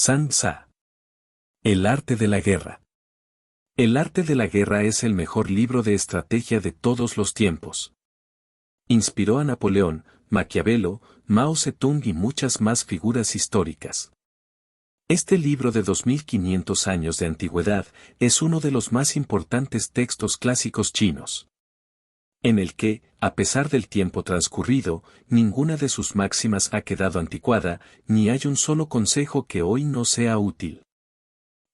Sun Tzu. El arte de la guerra. El arte de la guerra es el mejor libro de estrategia de todos los tiempos. Inspiró a Napoleón, Maquiavelo, Mao Zedong y muchas más figuras históricas. Este libro de 2500 años de antigüedad es uno de los más importantes textos clásicos chinos, en el que, a pesar del tiempo transcurrido, ninguna de sus máximas ha quedado anticuada, ni hay un solo consejo que hoy no sea útil.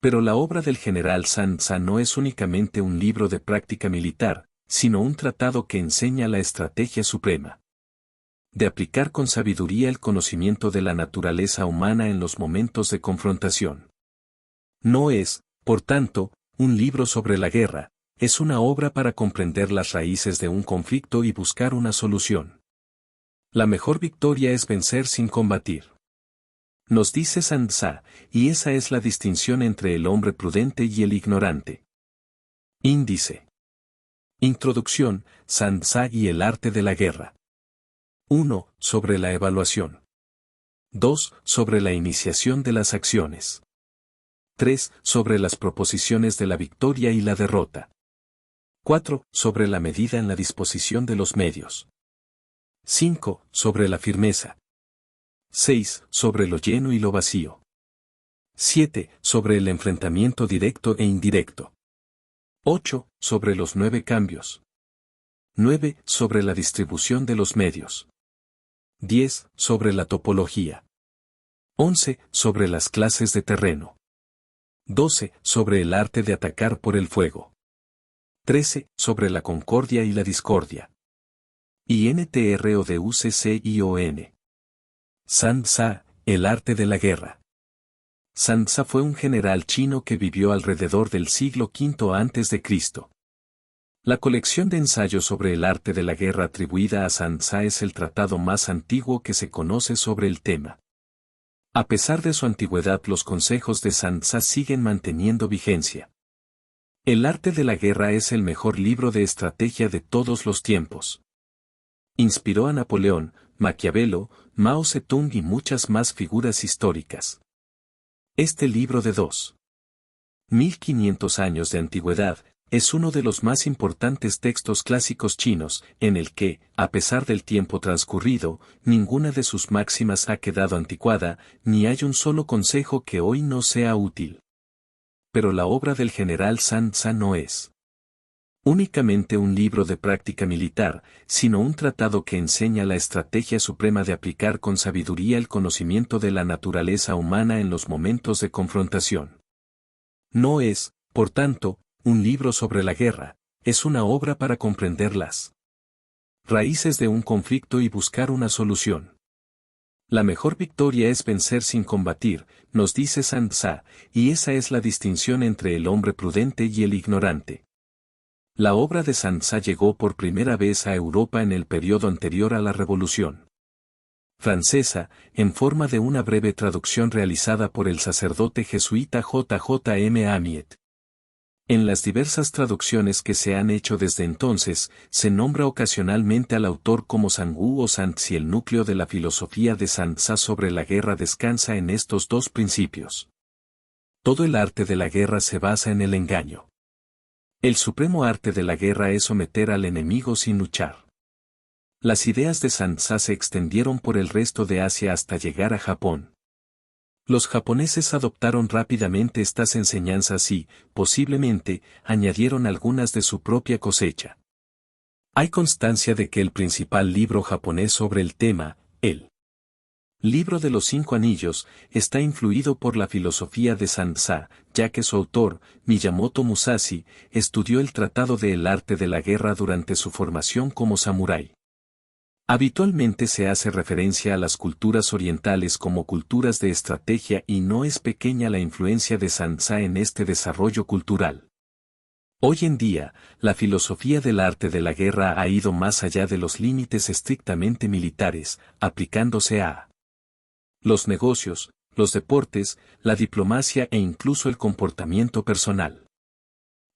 Pero la obra del general Sun Tzu no es únicamente un libro de práctica militar, sino un tratado que enseña la estrategia suprema de aplicar con sabiduría el conocimiento de la naturaleza humana en los momentos de confrontación. No es, por tanto, un libro sobre la guerra, es una obra para comprender las raíces de un conflicto y buscar una solución. La mejor victoria es vencer sin combatir. Nos dice Sun Tzu, y esa es la distinción entre el hombre prudente y el ignorante. Índice. Introducción, Sun Tzu y el arte de la guerra. 1. Sobre la evaluación. 2. Sobre la iniciación de las acciones. 3. Sobre las proposiciones de la victoria y la derrota. 4. Sobre la medida en la disposición de los medios. 5. Sobre la firmeza. 6. Sobre lo lleno y lo vacío. 7. Sobre el enfrentamiento directo e indirecto. 8. Sobre los 9 cambios. 9. Sobre la distribución de los medios. 10. Sobre la topología. 11. Sobre las clases de terreno. 12. Sobre el arte de atacar por el fuego. 13. Sobre la concordia y la discordia. INTRODUCCION. Sun Tzu, el arte de la guerra. Sun Tzu fue un general chino que vivió alrededor del siglo V a.C. La colección de ensayos sobre el arte de la guerra atribuida a Sun Tzu es el tratado más antiguo que se conoce sobre el tema. A pesar de su antigüedad, los consejos de Sun Tzu siguen manteniendo vigencia. El arte de la guerra es el mejor libro de estrategia de todos los tiempos. Inspiró a Napoleón, Maquiavelo, Mao Zedong y muchas más figuras históricas. Este libro de 2500 años de antigüedad, es uno de los más importantes textos clásicos chinos, en el que, a pesar del tiempo transcurrido, ninguna de sus máximas ha quedado anticuada, ni hay un solo consejo que hoy no sea útil. Pero la obra del general Sun Tzu no es únicamente un libro de práctica militar, sino un tratado que enseña la estrategia suprema de aplicar con sabiduría el conocimiento de la naturaleza humana en los momentos de confrontación. No es, por tanto, un libro sobre la guerra, es una obra para comprender las raíces de un conflicto y buscar una solución. La mejor victoria es vencer sin combatir, nos dice Sun Tzu, y esa es la distinción entre el hombre prudente y el ignorante. La obra de Sun Tzu llegó por primera vez a Europa en el periodo anterior a la Revolución Francesa, en forma de una breve traducción realizada por el sacerdote jesuita J. J. M. Amiet. En las diversas traducciones que se han hecho desde entonces, se nombra ocasionalmente al autor como Sangu o Sun Tzu. El núcleo de la filosofía de Sun Tzu sobre la guerra descansa en estos dos principios. Todo el arte de la guerra se basa en el engaño. El supremo arte de la guerra es someter al enemigo sin luchar. Las ideas de Sun Tzu se extendieron por el resto de Asia hasta llegar a Japón. Los japoneses adoptaron rápidamente estas enseñanzas y, posiblemente, añadieron algunas de su propia cosecha. Hay constancia de que el principal libro japonés sobre el tema, el Libro de los 5 Anillos, está influido por la filosofía de Sun Tzu, ya que su autor, Miyamoto Musashi, estudió el tratado de El arte de la guerra durante su formación como samurái. Habitualmente se hace referencia a las culturas orientales como culturas de estrategia y no es pequeña la influencia de Sun Tzu en este desarrollo cultural. Hoy en día, la filosofía del arte de la guerra ha ido más allá de los límites estrictamente militares, aplicándose a los negocios, los deportes, la diplomacia e incluso el comportamiento personal.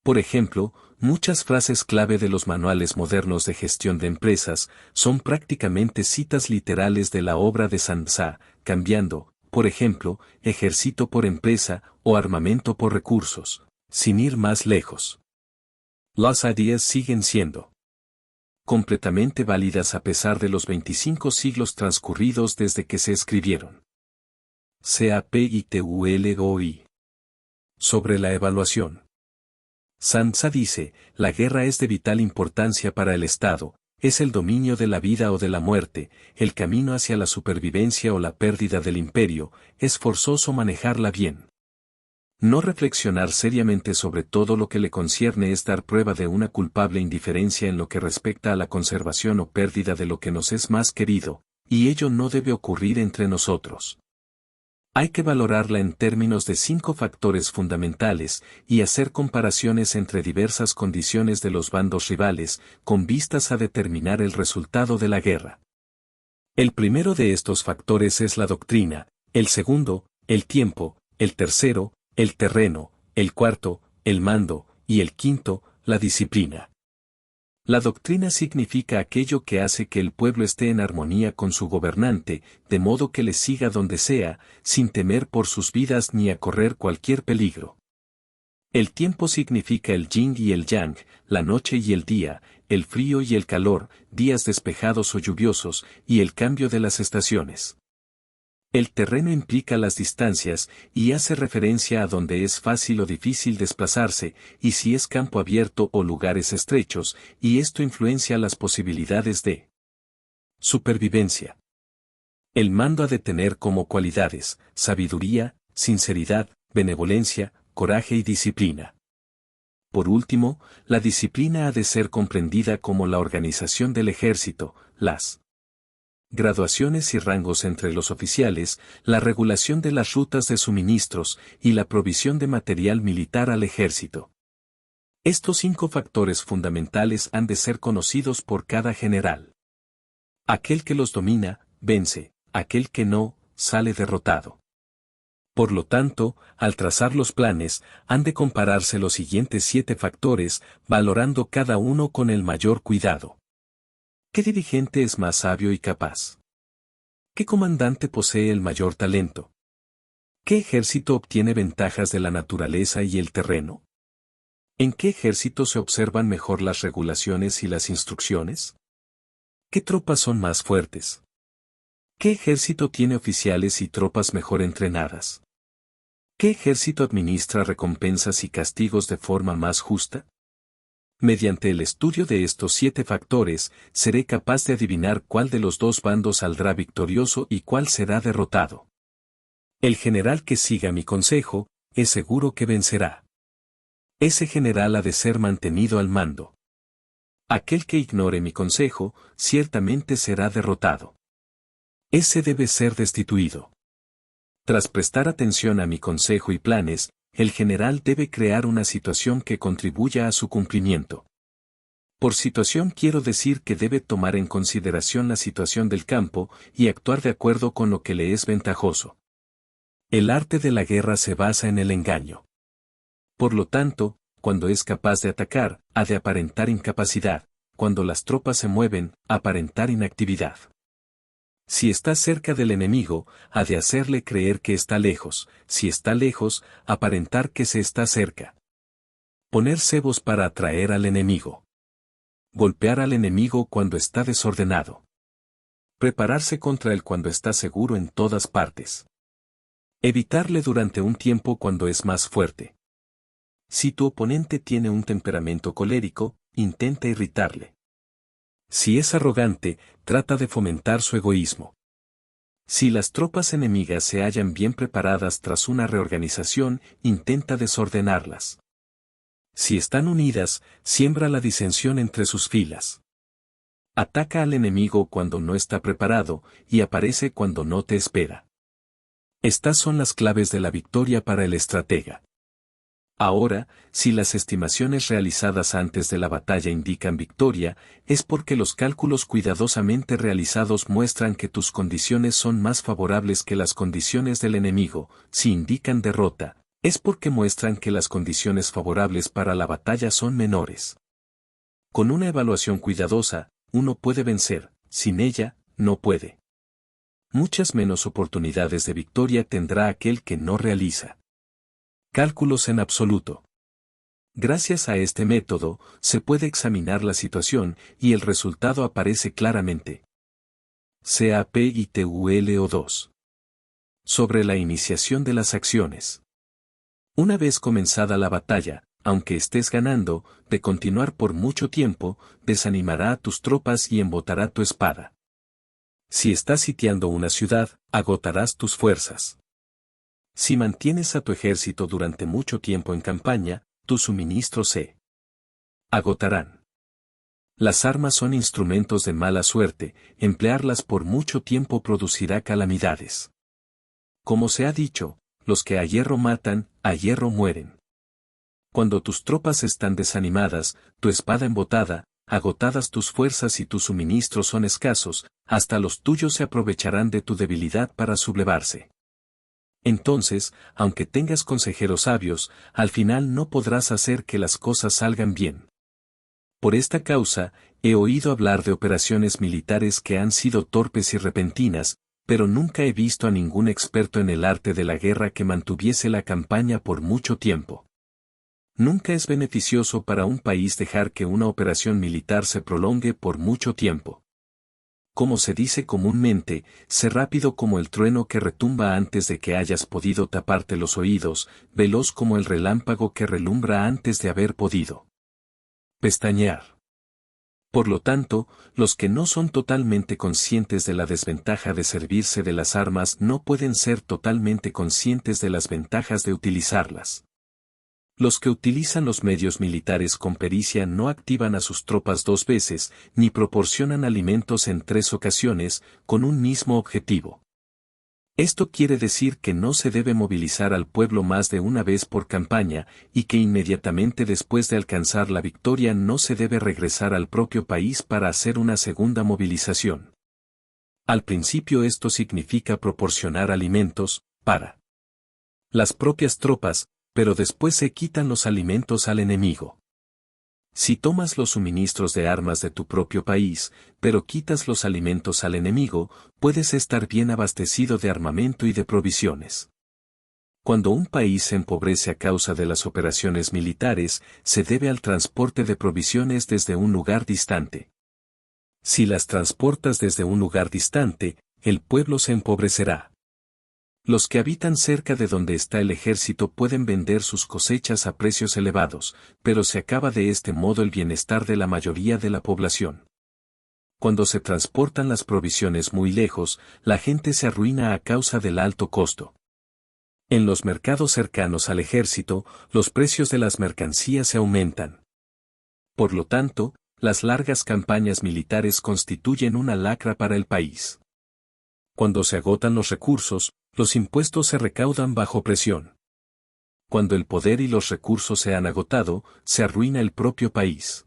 Por ejemplo, muchas frases clave de los manuales modernos de gestión de empresas son prácticamente citas literales de la obra de Sun Tzu, cambiando, por ejemplo, ejército por empresa o armamento por recursos, sin ir más lejos. Las ideas siguen siendo completamente válidas a pesar de los 25 siglos transcurridos desde que se escribieron. CAPITULOI. Sobre la evaluación. Sansa dice, la guerra es de vital importancia para el Estado, es el dominio de la vida o de la muerte, el camino hacia la supervivencia o la pérdida del imperio, es forzoso manejarla bien. No reflexionar seriamente sobre todo lo que le concierne es dar prueba de una culpable indiferencia en lo que respecta a la conservación o pérdida de lo que nos es más querido, y ello no debe ocurrir entre nosotros. Hay que valorarla en términos de 5 factores fundamentales y hacer comparaciones entre diversas condiciones de los bandos rivales, con vistas a determinar el resultado de la guerra. El primero de estos factores es la doctrina, el segundo, el tiempo, el tercero, el terreno, el cuarto, el mando, y el quinto, la disciplina. La doctrina significa aquello que hace que el pueblo esté en armonía con su gobernante, de modo que le siga donde sea, sin temer por sus vidas ni a correr cualquier peligro. El tiempo significa el yin y el yang, la noche y el día, el frío y el calor, días despejados o lluviosos, y el cambio de las estaciones. El terreno implica las distancias, y hace referencia a donde es fácil o difícil desplazarse, y si es campo abierto o lugares estrechos, y esto influencia las posibilidades de supervivencia. El mando ha de tener como cualidades, sabiduría, sinceridad, benevolencia, coraje y disciplina. Por último, la disciplina ha de ser comprendida como la organización del ejército, las graduaciones y rangos entre los oficiales, la regulación de las rutas de suministros y la provisión de material militar al ejército. Estos 5 factores fundamentales han de ser conocidos por cada general. Aquel que los domina, vence, aquel que no, sale derrotado. Por lo tanto, al trazar los planes, han de compararse los siguientes 7 factores, valorando cada uno con el mayor cuidado. ¿Qué dirigente es más sabio y capaz? ¿Qué comandante posee el mayor talento? ¿Qué ejército obtiene ventajas de la naturaleza y el terreno? ¿En qué ejército se observan mejor las regulaciones y las instrucciones? ¿Qué tropas son más fuertes? ¿Qué ejército tiene oficiales y tropas mejor entrenadas? ¿Qué ejército administra recompensas y castigos de forma más justa? Mediante el estudio de estos 7 factores, seré capaz de adivinar cuál de los 2 bandos saldrá victorioso y cuál será derrotado. El general que siga mi consejo, es seguro que vencerá. Ese general ha de ser mantenido al mando. Aquel que ignore mi consejo, ciertamente será derrotado. Ese debe ser destituido. Tras prestar atención a mi consejo y planes, el general debe crear una situación que contribuya a su cumplimiento. Por situación quiero decir que debe tomar en consideración la situación del campo y actuar de acuerdo con lo que le es ventajoso. El arte de la guerra se basa en el engaño. Por lo tanto, cuando es capaz de atacar, ha de aparentar incapacidad, cuando las tropas se mueven, aparentar inactividad. Si está cerca del enemigo, ha de hacerle creer que está lejos, si está lejos, aparentar que se está cerca. Poner cebos para atraer al enemigo. Golpear al enemigo cuando está desordenado. Prepararse contra él cuando está seguro en todas partes. Evitarle durante un tiempo cuando es más fuerte. Si tu oponente tiene un temperamento colérico, intenta irritarle. Si es arrogante, trata de fomentar su egoísmo. Si las tropas enemigas se hallan bien preparadas tras una reorganización, intenta desordenarlas. Si están unidas, siembra la disensión entre sus filas. Ataca al enemigo cuando no está preparado, y aparece cuando no te espera. Estas son las claves de la victoria para el estratega. Ahora, si las estimaciones realizadas antes de la batalla indican victoria, es porque los cálculos cuidadosamente realizados muestran que tus condiciones son más favorables que las condiciones del enemigo. Si indican derrota, es porque muestran que las condiciones favorables para la batalla son menores. Con una evaluación cuidadosa, uno puede vencer, sin ella, no puede. muchas menos oportunidades de victoria tendrá aquel que no realiza cálculos en absoluto. Gracias a este método, se puede examinar la situación y el resultado aparece claramente. Capítulo 2. Sobre la iniciación de las acciones. Una vez comenzada la batalla, aunque estés ganando, de continuar por mucho tiempo, desanimará a tus tropas y embotará tu espada. Si estás sitiando una ciudad, agotarás tus fuerzas. Si mantienes a tu ejército durante mucho tiempo en campaña, tus suministros se agotarán. Las armas son instrumentos de mala suerte, emplearlas por mucho tiempo producirá calamidades. Como se ha dicho, los que a hierro matan, a hierro mueren. Cuando tus tropas están desanimadas, tu espada embotada, agotadas tus fuerzas y tus suministros son escasos, hasta los tuyos se aprovecharán de tu debilidad para sublevarse. Entonces, aunque tengas consejeros sabios, al final no podrás hacer que las cosas salgan bien. Por esta causa, he oído hablar de operaciones militares que han sido torpes y repentinas, pero nunca he visto a ningún experto en el arte de la guerra que mantuviese la campaña por mucho tiempo. Nunca es beneficioso para un país dejar que una operación militar se prolongue por mucho tiempo. Como se dice comúnmente, sé rápido como el trueno que retumba antes de que hayas podido taparte los oídos, veloz como el relámpago que relumbra antes de haber podido pestañear. Por lo tanto, los que no son totalmente conscientes de la desventaja de servirse de las armas no pueden ser totalmente conscientes de las ventajas de utilizarlas. Los que utilizan los medios militares con pericia no activan a sus tropas 2 veces, ni proporcionan alimentos en 3 ocasiones, con un mismo objetivo. Esto quiere decir que no se debe movilizar al pueblo más de una vez por campaña, y que inmediatamente después de alcanzar la victoria no se debe regresar al propio país para hacer una segunda movilización. Al principio esto significa proporcionar alimentos, para las propias tropas, pero después se quitan los alimentos al enemigo. Si tomas los suministros de armas de tu propio país, pero quitas los alimentos al enemigo, puedes estar bien abastecido de armamento y de provisiones. Cuando un país se empobrece a causa de las operaciones militares, se debe al transporte de provisiones desde un lugar distante. Si las transportas desde un lugar distante, el pueblo se empobrecerá. Los que habitan cerca de donde está el ejército pueden vender sus cosechas a precios elevados, pero se acaba de este modo el bienestar de la mayoría de la población. Cuando se transportan las provisiones muy lejos, la gente se arruina a causa del alto costo. En los mercados cercanos al ejército, los precios de las mercancías se aumentan. Por lo tanto, las largas campañas militares constituyen una lacra para el país. Cuando se agotan los recursos, los impuestos se recaudan bajo presión. Cuando el poder y los recursos se han agotado, se arruina el propio país.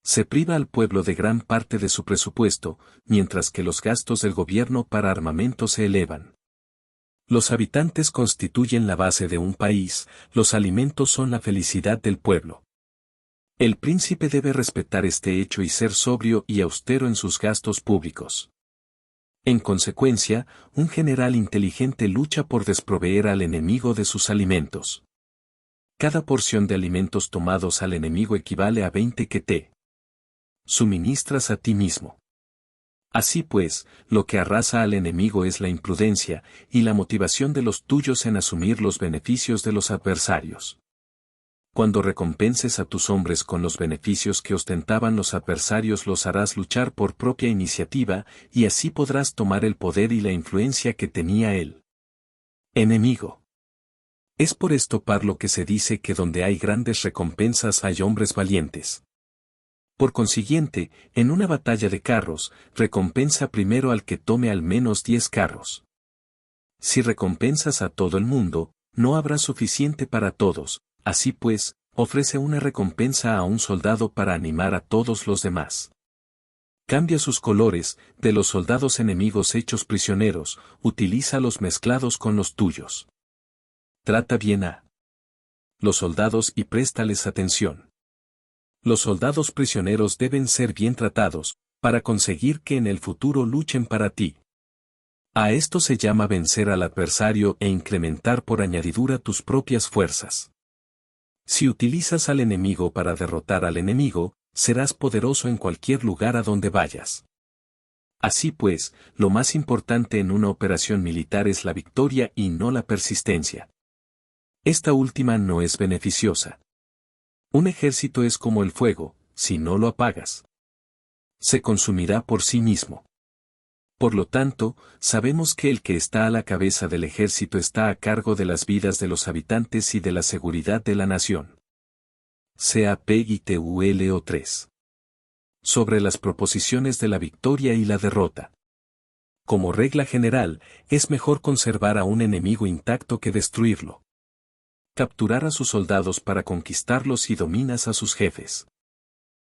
Se priva al pueblo de gran parte de su presupuesto, mientras que los gastos del gobierno para armamento se elevan. Los habitantes constituyen la base de un país, los alimentos son la felicidad del pueblo. El príncipe debe respetar este hecho y ser sobrio y austero en sus gastos públicos. En consecuencia, un general inteligente lucha por desproveer al enemigo de sus alimentos. Cada porción de alimentos tomados al enemigo equivale a 20 que te suministras a ti mismo. Así pues, lo que arrasa al enemigo es la imprudencia, y la motivación de los tuyos en asumir los beneficios de los adversarios. Cuando recompenses a tus hombres con los beneficios que ostentaban los adversarios los harás luchar por propia iniciativa, y así podrás tomar el poder y la influencia que tenía el enemigo. Es por esto por lo que se dice que donde hay grandes recompensas hay hombres valientes. Por consiguiente, en una batalla de carros, recompensa primero al que tome al menos 10 carros. Si recompensas a todo el mundo, no habrá suficiente para todos. Así pues, ofrece una recompensa a un soldado para animar a todos los demás. Cambia sus colores, de los soldados enemigos hechos prisioneros, utilízalos mezclados con los tuyos. Trata bien a los soldados y préstales atención. Los soldados prisioneros deben ser bien tratados, para conseguir que en el futuro luchen para ti. A esto se llama vencer al adversario e incrementar por añadidura tus propias fuerzas. Si utilizas al enemigo para derrotar al enemigo, serás poderoso en cualquier lugar a donde vayas. Así pues, lo más importante en una operación militar es la victoria y no la persistencia. Esta última no es beneficiosa. Un ejército es como el fuego, si no lo apagas, se consumirá por sí mismo. Por lo tanto, sabemos que el que está a la cabeza del ejército está a cargo de las vidas de los habitantes y de la seguridad de la nación. Sea PITULO 3. Sobre las proposiciones de la victoria y la derrota. Como regla general, es mejor conservar a un enemigo intacto que destruirlo. Capturar a sus soldados para conquistarlos y dominas a sus jefes.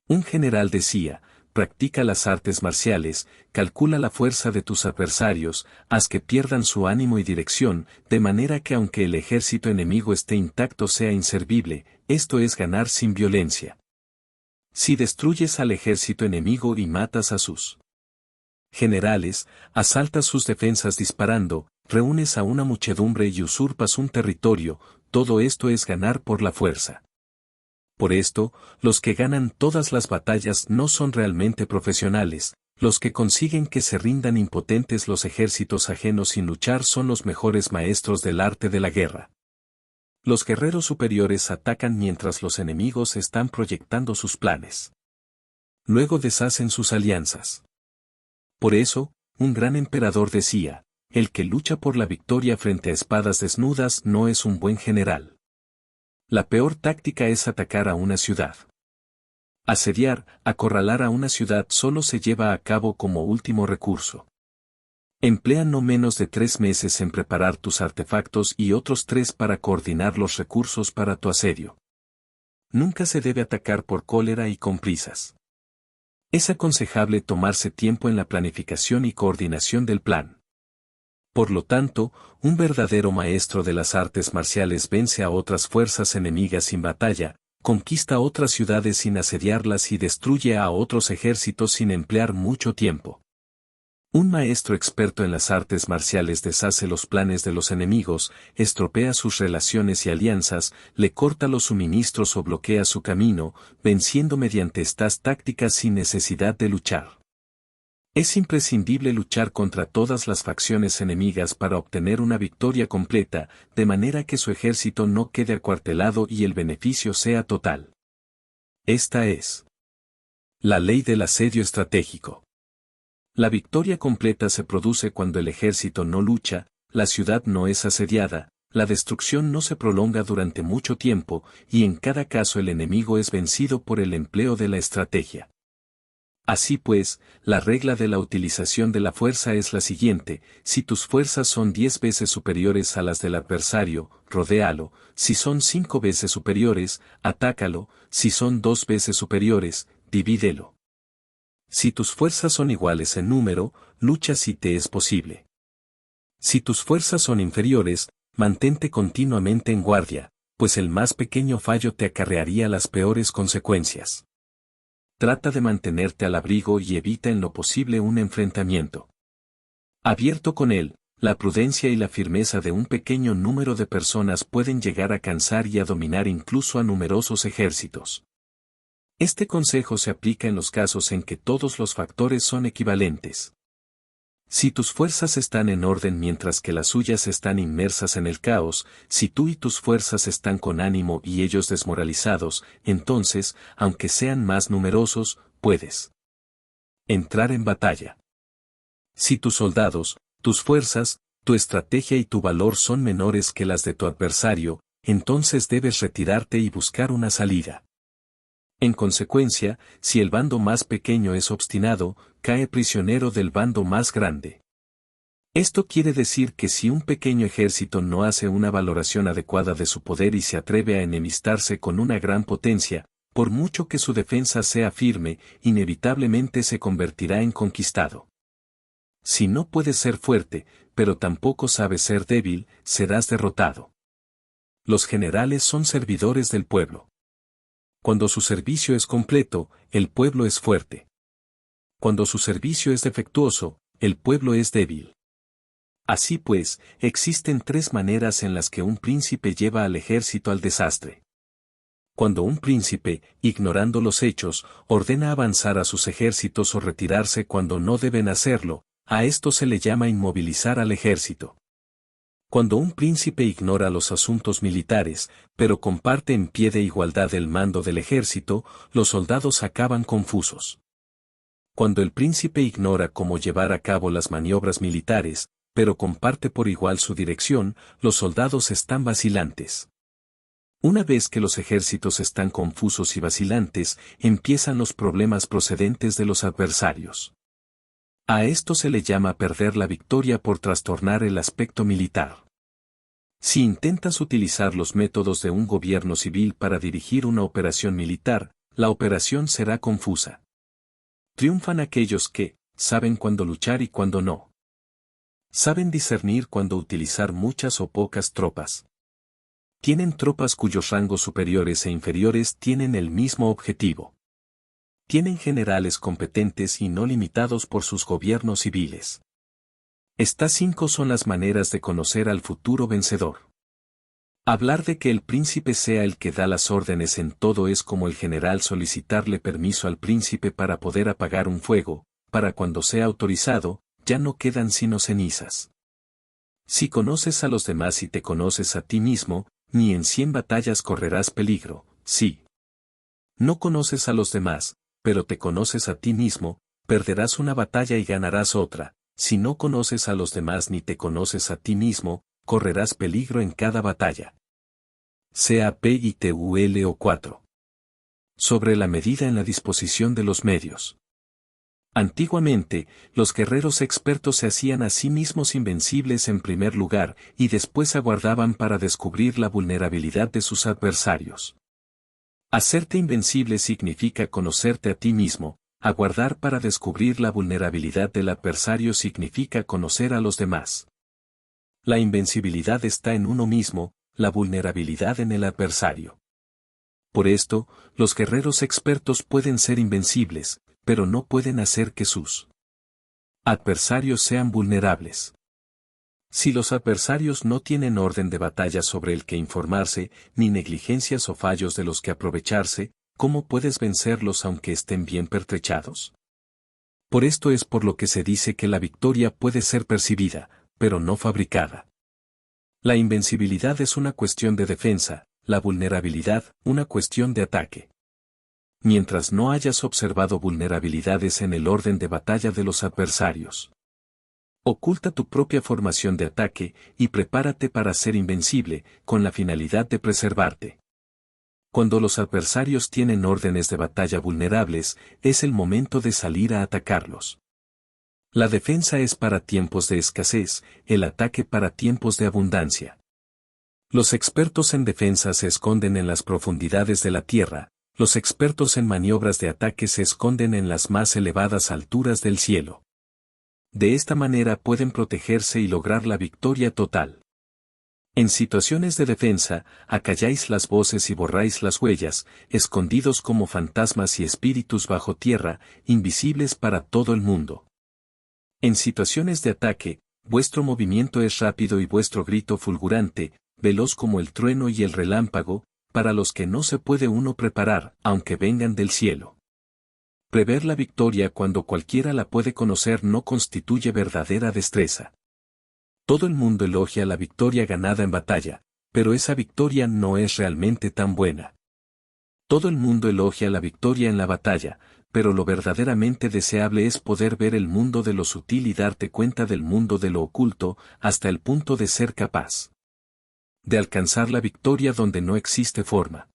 Un general decía: practica las artes marciales, calcula la fuerza de tus adversarios, haz que pierdan su ánimo y dirección, de manera que aunque el ejército enemigo esté intacto sea inservible, esto es ganar sin violencia. Si destruyes al ejército enemigo y matas a sus generales, asaltas sus defensas disparando, reúnes a una muchedumbre y usurpas un territorio, todo esto es ganar por la fuerza. Por esto, los que ganan todas las batallas no son realmente profesionales, los que consiguen que se rindan impotentes los ejércitos ajenos sin luchar son los mejores maestros del arte de la guerra. Los guerreros superiores atacan mientras los enemigos están proyectando sus planes. Luego deshacen sus alianzas. Por eso, un gran emperador decía: el que lucha por la victoria frente a espadas desnudas no es un buen general. La peor táctica es atacar a una ciudad. Asediar, acorralar a una ciudad solo se lleva a cabo como último recurso. Emplea no menos de 3 meses en preparar tus artefactos y otros 3 para coordinar los recursos para tu asedio. Nunca se debe atacar por cólera y con prisas. Es aconsejable tomarse tiempo en la planificación y coordinación del plan. Por lo tanto, un verdadero maestro de las artes marciales vence a otras fuerzas enemigas sin batalla, conquista otras ciudades sin asediarlas y destruye a otros ejércitos sin emplear mucho tiempo. Un maestro experto en las artes marciales deshace los planes de los enemigos, estropea sus relaciones y alianzas, le corta los suministros o bloquea su camino, venciendo mediante estas tácticas sin necesidad de luchar. Es imprescindible luchar contra todas las facciones enemigas para obtener una victoria completa, de manera que su ejército no quede acuartelado y el beneficio sea total. Esta es la ley del asedio estratégico. La victoria completa se produce cuando el ejército no lucha, la ciudad no es asediada, la destrucción no se prolonga durante mucho tiempo, y en cada caso el enemigo es vencido por el empleo de la estrategia. Así pues, la regla de la utilización de la fuerza es la siguiente: si tus fuerzas son 10 veces superiores a las del adversario, rodéalo; si son 5 veces superiores, atácalo; si son 2 veces superiores, divídelo. Si tus fuerzas son iguales en número, lucha si te es posible. Si tus fuerzas son inferiores, mantente continuamente en guardia, pues el más pequeño fallo te acarrearía las peores consecuencias. Trata de mantenerte al abrigo y evita en lo posible un enfrentamiento abierto con él. La prudencia y la firmeza de un pequeño número de personas pueden llegar a cansar y a dominar incluso a numerosos ejércitos. Este consejo se aplica en los casos en que todos los factores son equivalentes. Si tus fuerzas están en orden mientras que las suyas están inmersas en el caos, si tú y tus fuerzas están con ánimo y ellos desmoralizados, entonces, aunque sean más numerosos, puedes entrar en batalla. Si tus soldados, tus fuerzas, tu estrategia y tu valor son menores que las de tu adversario, entonces debes retirarte y buscar una salida. En consecuencia, si el bando más pequeño es obstinado, cae prisionero del bando más grande. Esto quiere decir que si un pequeño ejército no hace una valoración adecuada de su poder y se atreve a enemistarse con una gran potencia, por mucho que su defensa sea firme, inevitablemente se convertirá en conquistado. Si no puedes ser fuerte, pero tampoco sabes ser débil, serás derrotado. Los generales son servidores del pueblo. Cuando su servicio es completo, el pueblo es fuerte. Cuando su servicio es defectuoso, el pueblo es débil. Así pues, existen tres maneras en las que un príncipe lleva al ejército al desastre. Cuando un príncipe, ignorando los hechos, ordena avanzar a sus ejércitos o retirarse cuando no deben hacerlo, a esto se le llama inmovilizar al ejército. Cuando un príncipe ignora los asuntos militares, pero comparte en pie de igualdad el mando del ejército, los soldados acaban confusos. Cuando el príncipe ignora cómo llevar a cabo las maniobras militares, pero comparte por igual su dirección, los soldados están vacilantes. Una vez que los ejércitos están confusos y vacilantes, empiezan los problemas procedentes de los adversarios. A esto se le llama perder la victoria por trastornar el aspecto militar. Si intentas utilizar los métodos de un gobierno civil para dirigir una operación militar, la operación será confusa. Triunfan aquellos que saben cuándo luchar y cuándo no. Saben discernir cuándo utilizar muchas o pocas tropas. Tienen tropas cuyos rangos superiores e inferiores tienen el mismo objetivo. Tienen generales competentes y no limitados por sus gobiernos civiles. Estas 5 son las maneras de conocer al futuro vencedor. Hablar de que el príncipe sea el que da las órdenes en todo es como el general solicitarle permiso al príncipe para poder apagar un fuego, para cuando sea autorizado, ya no quedan sino cenizas. Si conoces a los demás y te conoces a ti mismo, ni en 100 batallas correrás peligro, sí. No conoces a los demás, pero te conoces a ti mismo, perderás una batalla y ganarás otra. Si no conoces a los demás ni te conoces a ti mismo, correrás peligro en cada batalla. CAPITULO 4. Sobre la medida en la disposición de los medios. Antiguamente, los guerreros expertos se hacían a sí mismos invencibles en primer lugar y después aguardaban para descubrir la vulnerabilidad de sus adversarios. Hacerte invencible significa conocerte a ti mismo, aguardar para descubrir la vulnerabilidad del adversario significa conocer a los demás. La invencibilidad está en uno mismo, la vulnerabilidad en el adversario. Por esto, los guerreros expertos pueden ser invencibles, pero no pueden hacer que sus adversarios sean vulnerables. Si los adversarios no tienen orden de batalla sobre el que informarse, ni negligencias o fallos de los que aprovecharse, ¿cómo puedes vencerlos aunque estén bien pertrechados? Por esto es por lo que se dice que la victoria puede ser percibida, pero no fabricada. La invencibilidad es una cuestión de defensa, la vulnerabilidad, una cuestión de ataque. Mientras no hayas observado vulnerabilidades en el orden de batalla de los adversarios. Oculta tu propia formación de ataque y prepárate para ser invencible, con la finalidad de preservarte. Cuando los adversarios tienen órdenes de batalla vulnerables, es el momento de salir a atacarlos. La defensa es para tiempos de escasez, el ataque para tiempos de abundancia. Los expertos en defensa se esconden en las profundidades de la tierra, los expertos en maniobras de ataque se esconden en las más elevadas alturas del cielo. De esta manera pueden protegerse y lograr la victoria total. En situaciones de defensa, acalláis las voces y borráis las huellas, escondidos como fantasmas y espíritus bajo tierra, invisibles para todo el mundo. En situaciones de ataque, vuestro movimiento es rápido y vuestro grito fulgurante, veloz como el trueno y el relámpago, para los que no se puede uno preparar, aunque vengan del cielo. Prever la victoria cuando cualquiera la puede conocer no constituye verdadera destreza. Todo el mundo elogia la victoria ganada en batalla, pero esa victoria no es realmente tan buena. Todo el mundo elogia la victoria en la batalla, pero lo verdaderamente deseable es poder ver el mundo de lo sutil y darte cuenta del mundo de lo oculto, hasta el punto de ser capaz de alcanzar la victoria donde no existe forma.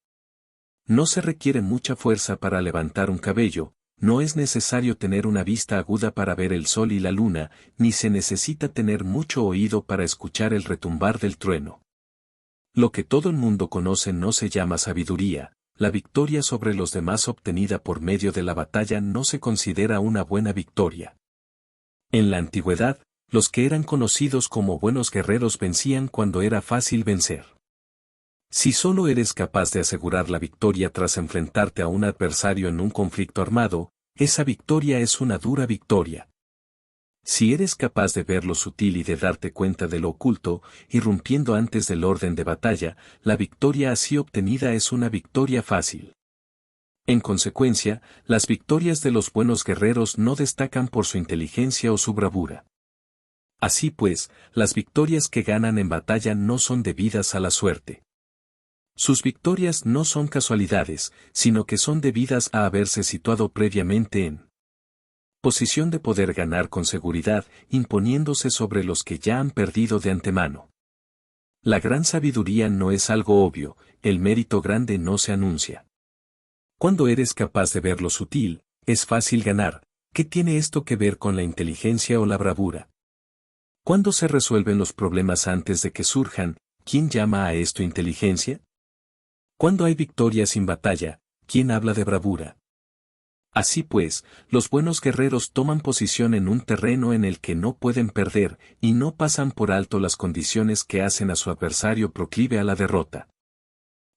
No se requiere mucha fuerza para levantar un cabello, no es necesario tener una vista aguda para ver el sol y la luna, ni se necesita tener mucho oído para escuchar el retumbar del trueno. Lo que todo el mundo conoce no se llama sabiduría, la victoria sobre los demás obtenida por medio de la batalla no se considera una buena victoria. En la antigüedad, los que eran conocidos como buenos guerreros vencían cuando era fácil vencer. Si solo eres capaz de asegurar la victoria tras enfrentarte a un adversario en un conflicto armado, esa victoria es una dura victoria. Si eres capaz de ver lo sutil y de darte cuenta de lo oculto, irrumpiendo antes del orden de batalla, la victoria así obtenida es una victoria fácil. En consecuencia, las victorias de los buenos guerreros no destacan por su inteligencia o su bravura. Así pues, las victorias que ganan en batalla no son debidas a la suerte. Sus victorias no son casualidades, sino que son debidas a haberse situado previamente en posición de poder ganar con seguridad, imponiéndose sobre los que ya han perdido de antemano. La gran sabiduría no es algo obvio, el mérito grande no se anuncia. Cuando eres capaz de ver lo sutil, es fácil ganar. ¿Qué tiene esto que ver con la inteligencia o la bravura? ¿Cuándo se resuelven los problemas antes de que surjan? ¿Quién llama a esto inteligencia? Cuando hay victoria sin batalla, ¿quién habla de bravura? Así pues, los buenos guerreros toman posición en un terreno en el que no pueden perder, y no pasan por alto las condiciones que hacen a su adversario proclive a la derrota.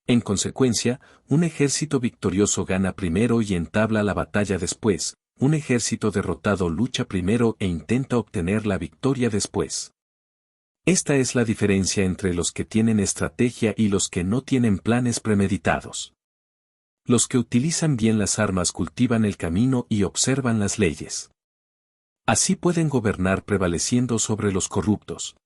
En consecuencia, un ejército victorioso gana primero y entabla la batalla después, un ejército derrotado lucha primero e intenta obtener la victoria después. Esta es la diferencia entre los que tienen estrategia y los que no tienen planes premeditados. Los que utilizan bien las armas cultivan el camino y observan las leyes. Así pueden gobernar prevaleciendo sobre los corruptos.